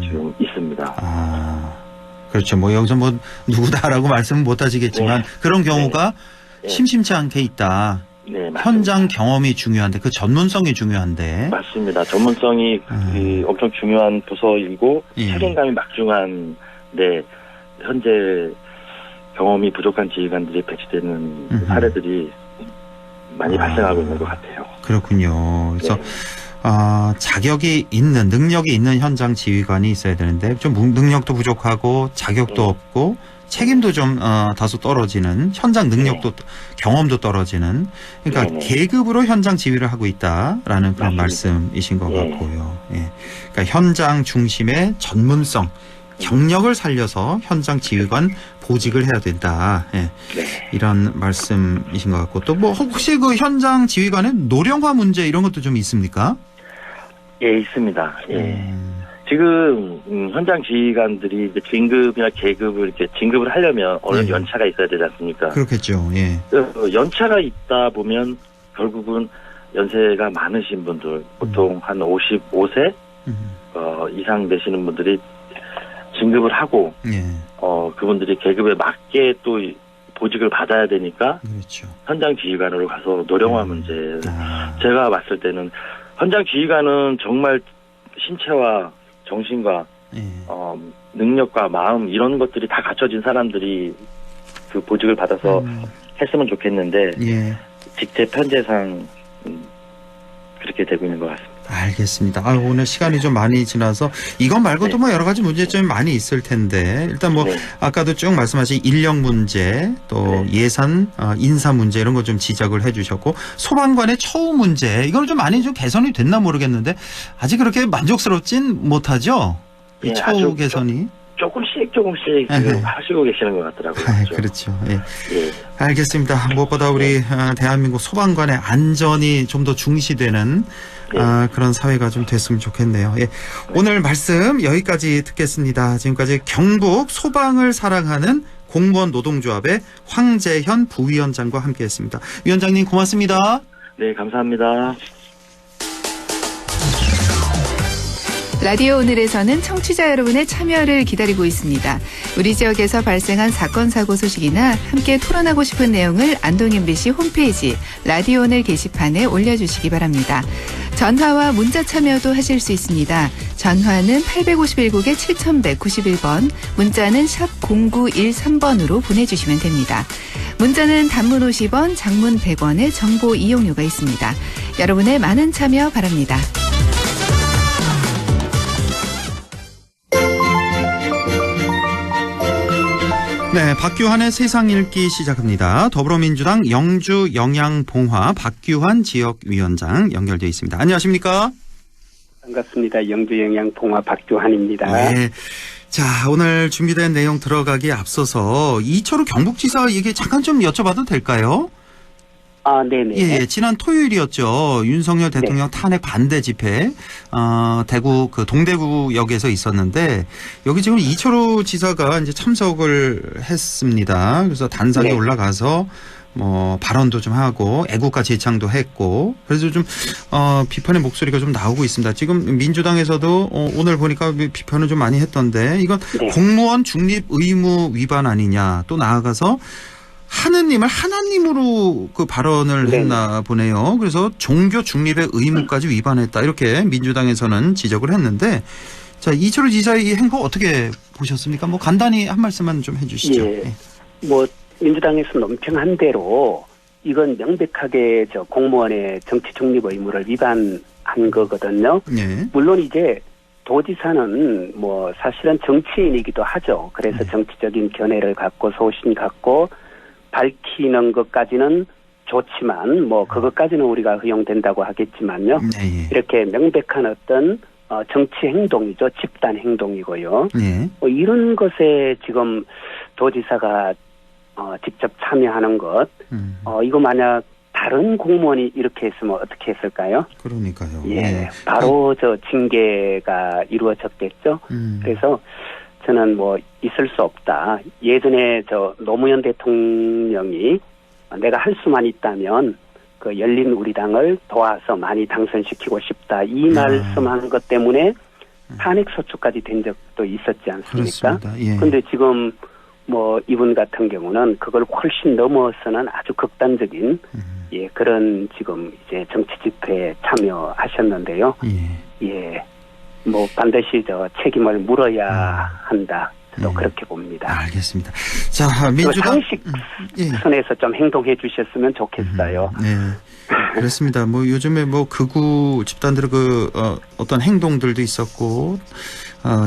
[SPEAKER 10] 지금 있습니다.
[SPEAKER 2] 그렇죠. 뭐 여기서 뭐 누구다라고 말씀은 못 하시겠지만 그런 경우가 심심치 않게 있다.
[SPEAKER 10] 네, 맞습니다.
[SPEAKER 2] 현장 경험이 중요한데 그 전문성이 중요한데.
[SPEAKER 10] 맞습니다. 전문성이 엄청 중요한 부서이고 책임감이 막중한 현재 경험이 부족한 지휘관들이 배치되는 사례들이 많이 발생하고 있는 것 같아요.
[SPEAKER 2] 그렇군요. 그래서 자격이 있는 능력이 있는 현장 지휘관이 있어야 되는데 좀 능력도 부족하고 자격도 없고 책임도 좀 다소 떨어지는 현장 능력도 경험도 떨어지는 그러니까 계급으로 현장 지휘를 하고 있다라는 그런 말씀이신 것 같고요. 예. 그러니까 현장 중심의 전문성, 경력을 살려서 현장 지휘관 보직을 해야 된다. 예. 이런 말씀이신 것 같고 또 뭐 혹시 그 현장 지휘관의 노령화 문제 이런 것도 좀 있습니까?
[SPEAKER 10] 예, 있습니다. 예. 지금 현장 지휘관들이 이제 진급이나 계급을 이렇게 진급을 하려면 어느 연차가 있어야 되지 않습니까?
[SPEAKER 2] 그렇겠죠. 예.
[SPEAKER 10] 연차가 있다 보면 결국은 연세가 많으신 분들 보통 한 55세 이상 되시는 분들이 진급을 하고 그분들이 계급에 맞게 또 보직을 받아야 되니까
[SPEAKER 2] 그렇죠.
[SPEAKER 10] 현장 지휘관으로 가서 노령화 문제 제가 봤을 때는 현장 지휘관은 정말 신체와 정신과 능력과 마음 이런 것들이 다 갖춰진 사람들이 그 보직을 받아서 했으면 좋겠는데 직제 편제상 그렇게 되고 있는 것 같습니다.
[SPEAKER 2] 알겠습니다. 오늘 시간이 좀 많이 지나서 이것 말고도 뭐 여러 가지 문제점이 많이 있을 텐데 일단 뭐 아까도 쭉 말씀하신 인력 문제 또 예산 인사 문제 이런 거 좀 지적을 해주셨고 소방관의 처우 문제 이걸 좀 많이 좀 개선이 됐나 모르겠는데 아직 그렇게 만족스럽진 못하죠. 이 처우 개선이.
[SPEAKER 10] 조금씩 지금 하시고 계시는 것 같더라고요.
[SPEAKER 2] 그렇죠. 예. 알겠습니다. 무엇보다 우리 대한민국 소방관의 안전이 좀 더 중시되는 그런 사회가 좀 됐으면 좋겠네요. 예. 오늘 말씀 여기까지 듣겠습니다. 지금까지 경북 소방을 사랑하는 공무원 노동조합의 황재현 부위원장과 함께했습니다. 위원장님 고맙습니다.
[SPEAKER 10] 네, 감사합니다.
[SPEAKER 11] 라디오 오늘에서는 청취자 여러분의 참여를 기다리고 있습니다. 우리 지역에서 발생한 사건 사고 소식이나 함께 토론하고 싶은 내용을 안동 MBC 홈페이지 라디오 오늘 게시판에 올려주시기 바랍니다. 전화와 문자 참여도 하실 수 있습니다. 전화는 851국에 7191번, 문자는 샵 0913번으로 보내주시면 됩니다. 문자는 단문 50원, 장문 100원의 정보 이용료가 있습니다. 여러분의 많은 참여 바랍니다.
[SPEAKER 2] 네, 박규환의 세상 읽기 시작합니다. 더불어민주당 영주 영양봉화 박규환 지역위원장 연결되어 있습니다. 안녕하십니까?
[SPEAKER 12] 반갑습니다. 영주 영양봉화 박규환입니다.
[SPEAKER 2] 네. 자, 오늘 준비된 내용 들어가기에 앞서서 이철우 경북지사 얘기 잠깐 좀 여쭤봐도 될까요?
[SPEAKER 12] 네네.
[SPEAKER 2] 예, 지난 토요일이었죠. 윤석열 대통령 탄핵 반대 집회, 대구 그 동대구역에서 있었는데 여기 지금 이철우 지사가 이제 참석을 했습니다. 그래서 단상에 올라가서 뭐 발언도 좀 하고 애국가 제창도 했고 그래서 좀 비판의 목소리가 좀 나오고 있습니다. 지금 민주당에서도 오늘 보니까 비판을 좀 많이 했던데 이건 공무원 중립 의무 위반 아니냐 또 나아가서 하느님을 하나님으로 그 발언을 했나 보네요. 그래서 종교 중립의 의무까지 위반했다. 이렇게 민주당에서는 지적을 했는데 자, 이철우 지사의 이 행보 어떻게 보셨습니까? 뭐 간단히 한 말씀만 좀 해 주시죠.
[SPEAKER 12] 예. 뭐 민주당에서 논평한 대로 이건 명백하게 공무원의 정치 중립 의무를 위반한 거거든요. 물론 이제 도지사는 뭐 사실은 정치인이기도 하죠. 그래서 정치적인 견해를 갖고 소신 갖고 밝히는 것까지는 좋지만 뭐 그것까지는 우리가 허용된다고 하겠지만요. 이렇게 명백한 어떤 정치 행동이죠. 집단 행동이고요. 뭐 이런 것에 지금 도지사가 직접 참여하는 것 이거 만약 다른 공무원이 이렇게 했으면 어떻게 했을까요?
[SPEAKER 2] 그러니까요.
[SPEAKER 12] 바로 징계가 이루어졌겠죠. 그래서 저는 뭐 있을 수 없다. 예전에 노무현 대통령이 내가 할 수만 있다면 그 열린 우리당을 도와서 많이 당선시키고 싶다. 이 말씀한 것 때문에 탄핵 소추까지 된 적도 있었지 않습니까? 그런데 지금 뭐 이분 같은 경우는 그걸 훨씬 넘어서는 아주 극단적인 그런 지금 이제 정치 집회에 참여하셨는데요. 예. 뭐 반드시 책임을 물어야 한다. 또 그렇게 봅니다.
[SPEAKER 2] 알겠습니다. 자, 민주당
[SPEAKER 12] 상식 선에서 좀 행동해 주셨으면 좋겠어요.
[SPEAKER 2] 네. 그렇습니다. 뭐 요즘에 뭐 극우 집단들의 어떤 행동들도 있었고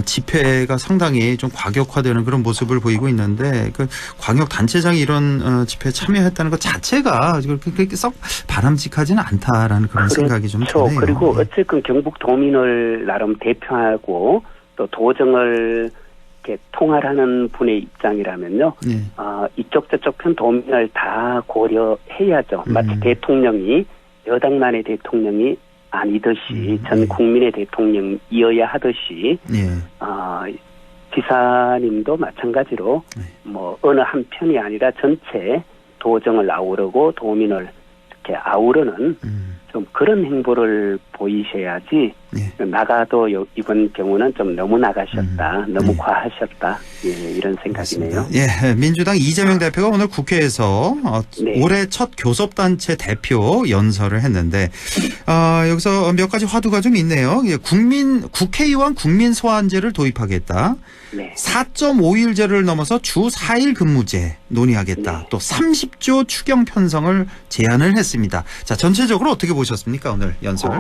[SPEAKER 2] 집회가 상당히 좀 과격화되는 그런 모습을 보이고 있는데 그 광역 단체장이 이런 집회에 참여했다는 것 자체가 그렇게 썩 바람직하지는 않다라는 그런 생각이 좀 드네요.
[SPEAKER 12] 그리고 어쨌든 경북 도민을 나름 대표하고 또 도정을 이렇게 통할하는 분의 입장이라면요. 이쪽 저쪽 편 도민을 다 고려해야죠. 마치 대통령이 여당만의 대통령이 아니듯이 전 국민의 대통령이어야 하듯이 지사님도 마찬가지로 뭐 어느 한 편이 아니라 전체 도정을 아우르고 도민을 이렇게 아우르는 좀 그런 행보를 보이셔야지 나가도 이번 경우는 좀 너무 나가셨다. 너무 과하셨다. 이런 생각이네요.
[SPEAKER 2] 예, 민주당 이재명 대표가 오늘 국회에서 올해 첫 교섭단체 대표 연설을 했는데 여기서 몇 가지 화두가 좀 있네요. 국회의원 국민소환제를 도입하겠다. 4.5일제를 넘어서 주 4일 근무제 논의하겠다. 또 30조 추경 편성을 제안을 했습니다. 자, 전체적으로 어떻게 보셨습니까, 오늘 연설?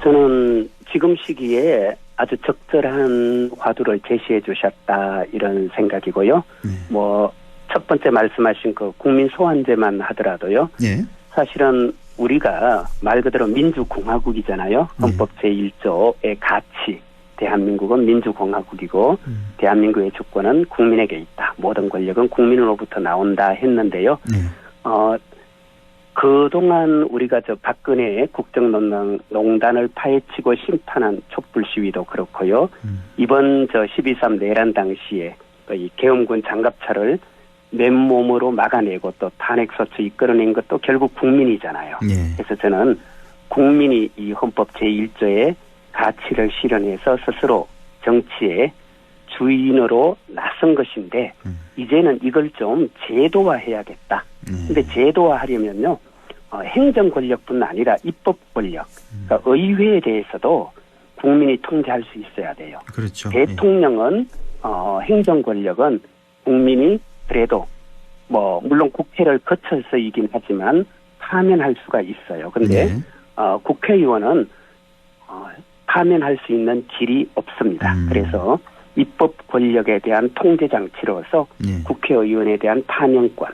[SPEAKER 12] 저는 지금 시기에 아주 적절한 화두를 제시해 주셨다 이런 생각이고요. 뭐 첫 번째 말씀하신 그 국민 소환제만 하더라도요. 사실은 우리가 말 그대로 민주공화국이잖아요. 헌법 제1조의 가치. 대한민국은 민주공화국이고 대한민국의 주권은 국민에게 있다. 모든 권력은 국민으로부터 나온다 했는데요. 그동안 우리가 박근혜 국정농단을 파헤치고 심판한 촛불 시위도 그렇고요. 이번 12.3 내란 당시에 이 계엄군 장갑차를 맨몸으로 막아내고 또 탄핵소추 이끌어낸 것도 결국 국민이잖아요. 그래서 저는 국민이 이 헌법 제1조의 가치를 실현해서 스스로 정치의 주인으로 나선 것인데 이제는 이걸 좀 제도화해야겠다. 근데 제도화하려면요. 행정 권력뿐 아니라 입법 권력, 그러니까 의회에 대해서도 국민이 통제할 수 있어야 돼요.
[SPEAKER 2] 그렇죠.
[SPEAKER 12] 대통령은 행정 권력은 국민이 그래도 뭐 물론 국회를 거쳐서이긴 하지만 파면할 수가 있어요. 그런데 국회의원은 파면할 수 있는 길이 없습니다. 그래서 입법 권력에 대한 통제 장치로서 국회의원에 대한 파면권,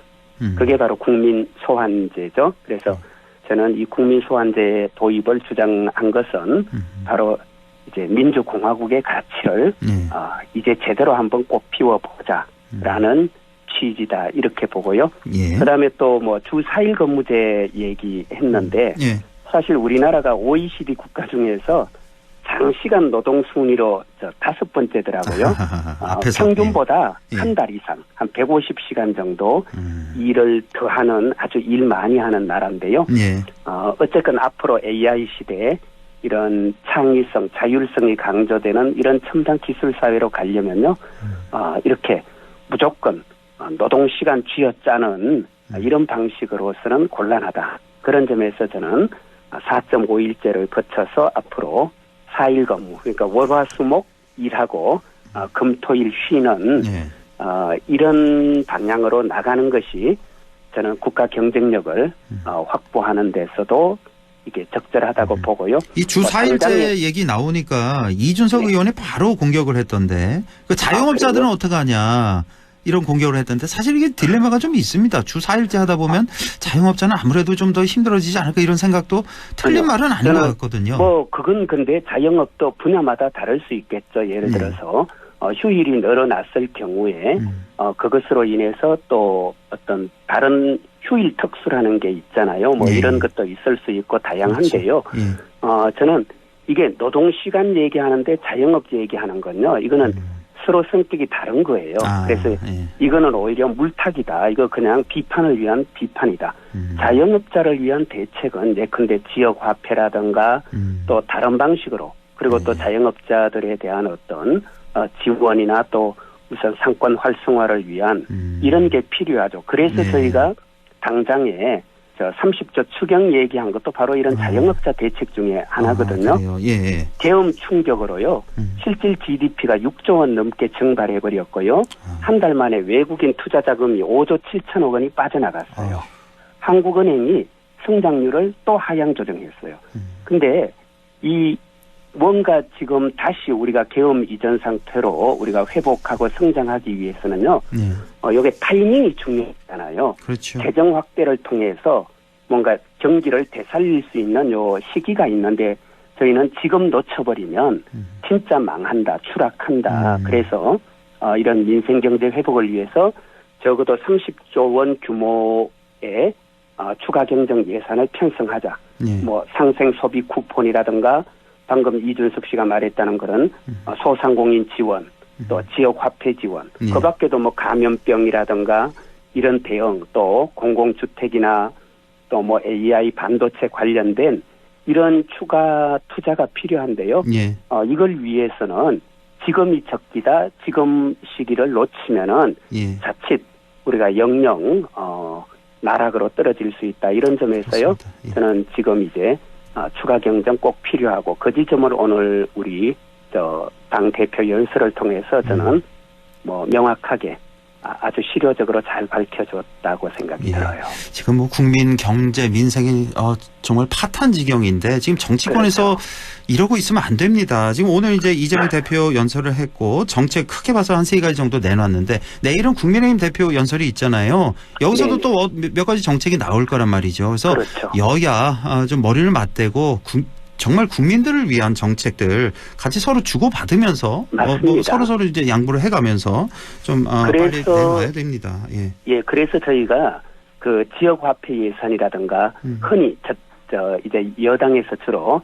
[SPEAKER 12] 그게 바로 국민 소환제죠. 그래서 저는 이 국민 소환제 도입을 주장한 것은 바로 이제 민주공화국의 가치를 이제 제대로 한번 꼭 피워보자라는 취지다 이렇게 보고요. 그다음에 또 뭐 주 4일 근무제 얘기했는데 사실 우리나라가 OECD 국가 중에서 장시간 노동 순위로 5번째더라고요. 평균보다 한 달 이상, 한 150시간 정도 일을 더하는 아주 일 많이 하는 나라인데요. 어쨌든 앞으로 AI 시대에 이런 창의성, 자율성이 강조되는 이런 첨단 기술 사회로 가려면요. 이렇게 무조건 노동시간 쥐어짜는 이런 방식으로서는 곤란하다. 그런 점에서 저는 4.5일제를 거쳐서 앞으로 4일 근무, 그러니까 월화수목 일하고 금토일 쉬는 이런 방향으로 나가는 것이 저는 국가 경쟁력을 확보하는 데서도 이게 적절하다고 보고요.
[SPEAKER 2] 이 주 4일제 얘기 나오니까 이준석 의원이 바로 공격을 했던데 그 자영업자들은 어떻게 하냐 이런 공격을 했던데 사실 이게 딜레마가 좀 있습니다. 주 4일제 하다 보면 자영업자는 아무래도 좀 더 힘들어지지 않을까 이런 생각도 틀린 말은 아닌 것 같거든요.
[SPEAKER 12] 뭐 그건 근데 자영업도 분야마다 다를 수 있겠죠. 예를 들어서 휴일이 늘어났을 경우에 그것으로 인해서 또 어떤 다른 휴일 특수라는 게 있잖아요. 뭐 이런 것도 있을 수 있고 다양한데요. 저는 이게 노동시간 얘기하는데 자영업 얘기하는 건요. 이거는 서로 성격이 다른 거예요. 그래서 이거는 오히려 물타기다. 이거 그냥 비판을 위한 비판이다. 자영업자를 위한 대책은 예컨대 지역화폐라든가 또 다른 방식으로 그리고 또 자영업자들에 대한 어떤 지원이나 또 우선 상권 활성화를 위한 이런 게 필요하죠. 그래서 저희가 당장에 30조 추경 얘기한 것도 바로 이런 자영업자 대책 중에 하나거든요.
[SPEAKER 2] 예.
[SPEAKER 12] 계엄 충격으로요. 실질 GDP가 6조 원 넘게 증발해버렸고요. 한 달 만에 외국인 투자 자금이 5조 7천억 원이 빠져나갔어요. 한국은행이 성장률을 또 하향 조정했어요. 근데 이 뭔가 지금 다시 우리가 계엄 이전 상태로 우리가 회복하고 성장하기 위해서는요. 이게 타이밍이 중요하잖아요.
[SPEAKER 2] 그렇죠.
[SPEAKER 12] 재정 확대를 통해서 뭔가 경기를 되살릴 수 있는 요 시기가 있는데 저희는 지금 놓쳐버리면 진짜 망한다, 추락한다. 그래서 이런 민생 경제 회복을 위해서 적어도 30조 원 규모의 추가 경정 예산을 편성하자. 뭐 상생 소비 쿠폰이라든가 방금 이준석 씨가 말했다는 그런 소상공인 지원, 또 지역 화폐 지원, 그 밖에도 뭐 감염병이라든가 이런 대응, 또 공공주택이나 또 뭐 AI 반도체 관련된 이런 추가 투자가 필요한데요. 이걸 위해서는 지금이 적기다. 지금 시기를 놓치면은 자칫 우리가 영영 나락으로 떨어질 수 있다. 이런 점에서요. 저는 지금 이제 추가 경정 꼭 필요하고 그 지점을 오늘 우리 당 대표 연설을 통해서 저는 뭐 명확하게 아주 실효적으로 잘 밝혀줬다고 생각이 들어요.
[SPEAKER 2] 지금 뭐 국민 경제 민생이 정말 파탄 지경인데 지금 정치권에서 이러고 있으면 안 됩니다. 지금 오늘 이제 이재명 대표 연설을 했고 정책 크게 봐서 한 3가지 정도 내놨는데 내일은 국민의힘 대표 연설이 있잖아요. 여기서도 또 몇 가지 정책이 나올 거란 말이죠. 그래서 여야 좀 머리를 맞대고 정말 국민들을 위한 정책들 같이 서로 주고받으면서 뭐 서로 이제 양보를 해가면서 좀 빨리 내놔야 됩니다.
[SPEAKER 12] 그래서 저희가 그 지역 화폐 예산이라든가 흔히 이제 여당에서 주로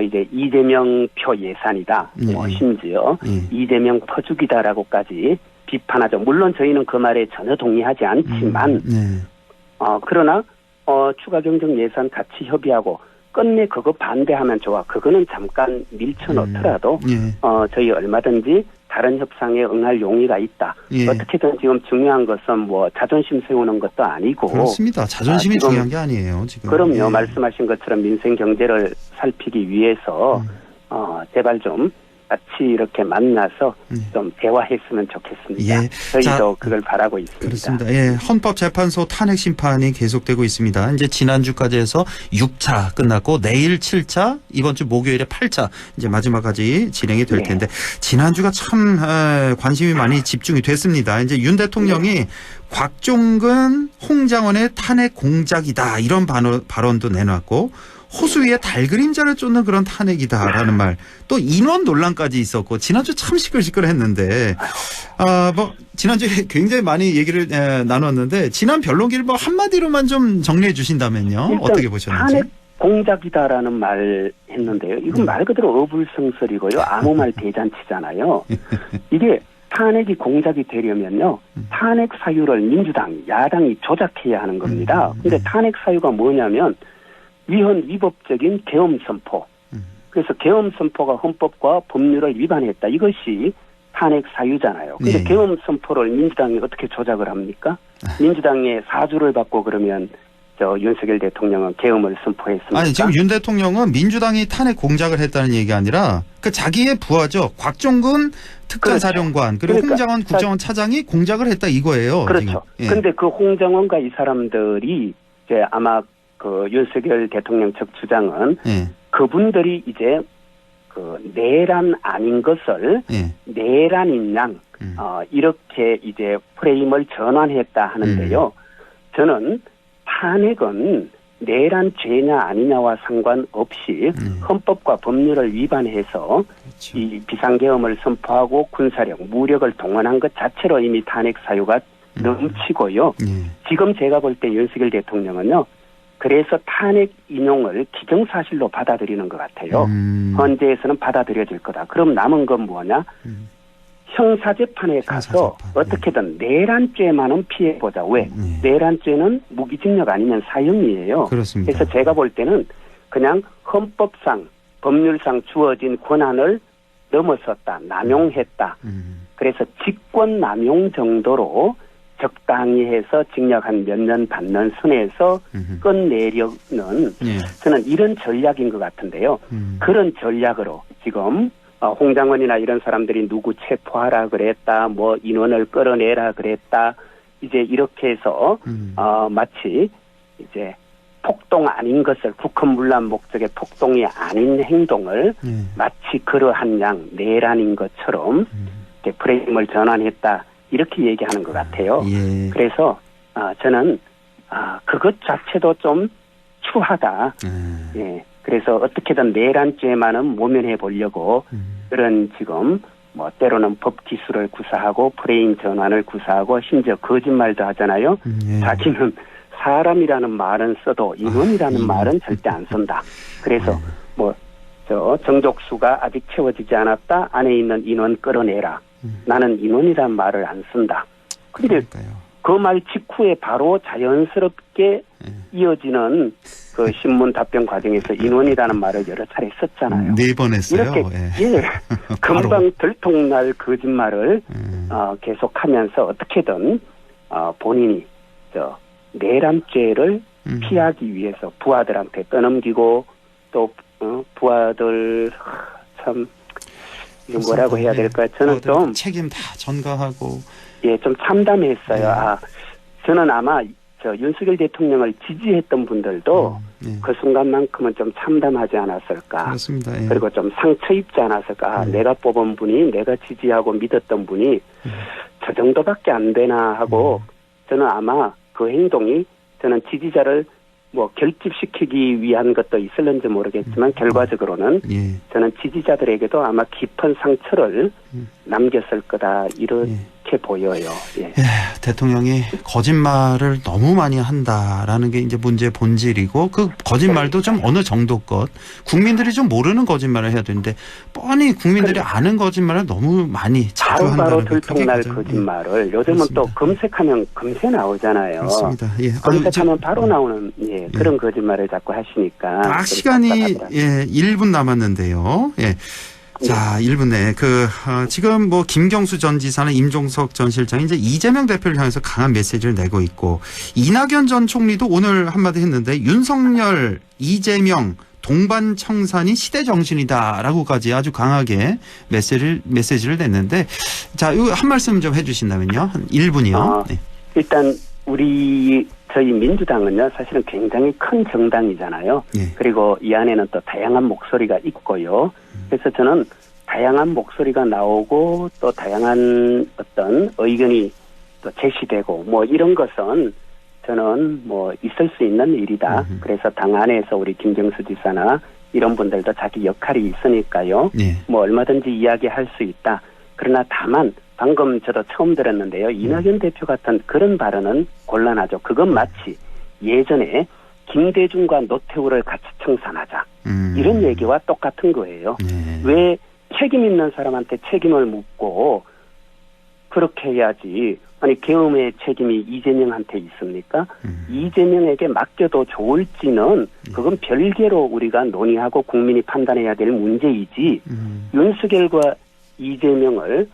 [SPEAKER 12] 이제 이재명 표 예산이다. 뭐 심지어 이재명 퍼주기다라고까지 비판하죠. 물론 저희는 그 말에 전혀 동의하지 않지만 그러나 추가 경정 예산 같이 협의하고 끝내 그거 반대하면 좋아. 그거는 잠깐 밀쳐놓더라도 저희 얼마든지 다른 협상에 응할 용의가 있다. 어떻게든 지금 중요한 것은 뭐 자존심 세우는 것도 아니고.
[SPEAKER 2] 그렇습니다. 자존심이 중요한 게 아니에요. 지금.
[SPEAKER 12] 그럼요. 말씀하신 것처럼 민생 경제를 살피기 위해서 제발 좀 같이 이렇게 만나서 좀 대화했으면 좋겠습니다. 저희도 그걸 바라고 있습니다.
[SPEAKER 2] 그렇습니다. 헌법재판소 탄핵 심판이 계속되고 있습니다. 이제 지난주까지 해서 6차 끝났고 내일 7차, 이번 주 목요일에 8차 이제 마지막까지 진행이 될 텐데 지난주가 참 관심이 많이 집중이 됐습니다. 이제 윤 대통령이 곽종근, 홍장원의 탄핵 공작이다 이런 발언도 내놨고 호수 위에 달 그림자를 쫓는 그런 탄핵이다라는 말, 또 인원 논란까지 있었고 지난주 참 시끌시끌했는데 뭐 지난주에 굉장히 많이 얘기를 나눴는데 지난 변론기를 뭐 한마디로만 좀 정리해 주신다면요. 어떻게 보셨는지.
[SPEAKER 12] 탄핵 공작이다라는 말 했는데요. 이건 말 그대로 어불성설이고요. 아무 말 대잔치잖아요. 이게 탄핵이 공작이 되려면요. 탄핵 사유를 민주당이, 야당이 조작해야 하는 겁니다. 근데 탄핵 사유가 뭐냐면 위헌 위법적인 계엄 선포. 그래서 계엄 선포가 헌법과 법률을 위반했다. 이것이 탄핵 사유잖아요. 근데 계엄 선포를 민주당이 어떻게 조작을 합니까? 민주당의 사주를 받고 그러면 윤석열 대통령은 계엄을 선포했습니까?
[SPEAKER 2] 아니 지금 윤 대통령은 민주당이 탄핵 공작을 했다는 얘기가 아니라 그 자기의 부하죠. 곽종근 특전사령관 그리고 홍장원 국정원 차장이 공작을 했다 이거예요.
[SPEAKER 12] 그렇죠. 그런데 그 홍장원과 이 사람들이 이제 아마 그 윤석열 대통령 측 주장은 그분들이 이제 그 내란 아닌 것을 내란인 양 이렇게 이제 프레임을 전환했다 하는데요. 저는 탄핵은 내란 죄냐 아니냐와 상관없이 헌법과 법률을 위반해서 이 비상계엄을 선포하고 군사력, 무력을 동원한 것 자체로 이미 탄핵 사유가 넘치고요. 지금 제가 볼 때 윤석열 대통령은요. 그래서 탄핵 인용을 기정사실로 받아들이는 것 같아요. 헌재에서는 받아들여질 거다. 그럼 남은 건 뭐냐? 형사재판에 가서 어떻게든 내란죄만은 피해보자. 왜? 내란죄는 무기징역 아니면 사형이에요.
[SPEAKER 2] 그렇습니다.
[SPEAKER 12] 그래서 제가 볼 때는 그냥 헌법상, 법률상 주어진 권한을 넘어섰다, 남용했다. 그래서 직권 남용 정도로 적당히 해서 징역 한 몇 년 받는 선에서 끝내려는 저는 이런 전략인 것 같은데요. 그런 전략으로 지금 홍 장관이나 이런 사람들이 누구 체포하라 그랬다, 뭐 인원을 끌어내라 그랬다, 이제 이렇게 해서 마치 이제 폭동 아닌 것을 국헌문란 목적의 폭동이 아닌 행동을 마치 그러한 양 내란인 것처럼 이렇게 프레임을 전환했다. 이렇게 얘기하는 것 같아요.
[SPEAKER 2] 예.
[SPEAKER 12] 그래서 저는 그것 자체도 좀 추하다. 예. 그래서 어떻게든 내란죄만은 모면해 보려고 그런 지금 뭐 때로는 법 기술을 구사하고 프레임 전환을 구사하고 심지어 거짓말도 하잖아요.
[SPEAKER 2] 예.
[SPEAKER 12] 자기는 사람이라는 말은 써도 인원이라는 말은 절대 안 쓴다. 그래서 뭐 저 정족수가 아직 채워지지 않았다. 안에 있는 인원 끌어내라. 나는 인원이란 말을 안 쓴다. 그런데 그 말 직후에 바로 자연스럽게 이어지는 그 신문 답변 과정에서 인원이라는 말을 여러 차례 썼잖아요.
[SPEAKER 2] 4번 했어요.
[SPEAKER 12] 이렇게 금방 들통날 거짓말을 계속하면서 어떻게든 본인이 저 내란죄를 피하기 위해서 부하들한테 떠넘기고 또 부하들 참 이거 뭐라고 해야 될까요? 저는 좀
[SPEAKER 2] 책임 다 전가하고
[SPEAKER 12] 좀 참담했어요. 저는 아마 저 윤석열 대통령을 지지했던 분들도 그 순간만큼은 좀 참담하지 않았을까.
[SPEAKER 2] 그렇습니다.
[SPEAKER 12] 그리고 좀 상처 입지 않았을까. 내가 뽑은 분이, 내가 지지하고 믿었던 분이 저 정도밖에 안 되나 하고 저는 아마 그 행동이 저는 지지자를 뭐 결집시키기 위한 것도 있을는지 모르겠지만 결과적으로는 저는 지지자들에게도 아마 깊은 상처를 남겼을 거다 이렇게 보여요. 예.
[SPEAKER 2] 대통령이 거짓말을 너무 많이 한다라는 게 이제 문제의 본질이고 그 거짓말도 좀 어느 정도 것 국민들이 좀 모르는 거짓말을 해야 되는데 뻔히 국민들이 아는 거짓말을 너무 많이 자주 한다는
[SPEAKER 12] 바로 들통날 거짓말을 요즘은
[SPEAKER 2] 그렇습니다.
[SPEAKER 12] 또 검색하면 금세 나오잖아요.
[SPEAKER 2] 그렇습니다.
[SPEAKER 12] 검색하면 바로 나오는 그런 거짓말을 자꾸 하시니까.
[SPEAKER 2] 딱 시간이 1분 남았는데요. 자, 1분 내에 지금 뭐 김경수 전 지사나 임종석 전 실장이 이제 이재명 대표를 향해서 강한 메시지를 내고 있고 이낙연 전 총리도 오늘 한마디 했는데 윤석열, 이재명 동반 청산이 시대 정신이다라고까지 아주 강하게 메시지를 냈는데 자, 이거 한 말씀 좀 해주신다면요. 한 1분이요.
[SPEAKER 12] 일단 저희 민주당은요 사실은 굉장히 큰 정당이잖아요. 그리고 이 안에는 또 다양한 목소리가 있고요. 그래서 저는 다양한 목소리가 나오고 또 다양한 어떤 의견이 또 제시되고 뭐 이런 것은 저는 뭐 있을 수 있는 일이다. 그래서 당 안에서 우리 김경수 지사나 이런 분들도 자기 역할이 있으니까요. 뭐 얼마든지 이야기할 수 있다. 그러나 다만 방금 저도 처음 들었는데요. 이낙연 대표 같은 그런 발언은 곤란하죠. 그건 마치 예전에 김대중과 노태우를 같이 청산하자. 이런 얘기와 똑같은 거예요. 왜 책임 있는 사람한테 책임을 묻고 그렇게 해야지. 아니 계엄의 책임이 이재명한테 있습니까? 이재명에게 맡겨도 좋을지는 그건 별개로 우리가 논의하고 국민이 판단해야 될 문제이지 윤석열과 이재명을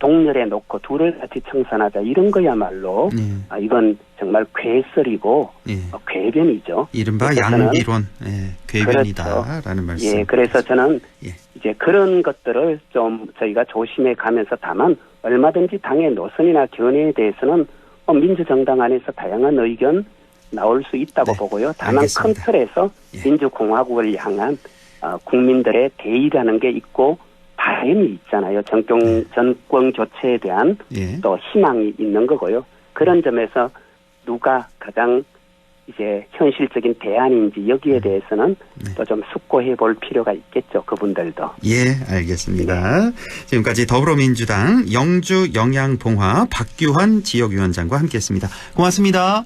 [SPEAKER 12] 동렬에 놓고 둘을 같이 청산하자 이런 거야말로 이건 정말 괴설이고 궤변이죠.
[SPEAKER 2] 이른바 양비론 궤변이다라는
[SPEAKER 12] 그렇죠.
[SPEAKER 2] 말씀.
[SPEAKER 12] 그래서 저는 이제 그런 것들을 좀 저희가 조심해 가면서 다만 얼마든지 당의 노선이나 견해에 대해서는 민주정당 안에서 다양한 의견 나올 수 있다고 보고요. 다만 알겠습니다. 큰 틀에서 민주공화국을 향한 국민들의 대의라는 게 있고 바람이 있잖아요. 정권 교체에 대한 또 희망이 있는 거고요. 그런 점에서 누가 가장 이제 현실적인 대안인지 여기에 대해서는 또 좀 숙고해 볼 필요가 있겠죠. 그분들도.
[SPEAKER 2] 알겠습니다. 지금까지 더불어민주당 영주 영양봉화 박규환 지역위원장과 함께했습니다. 고맙습니다.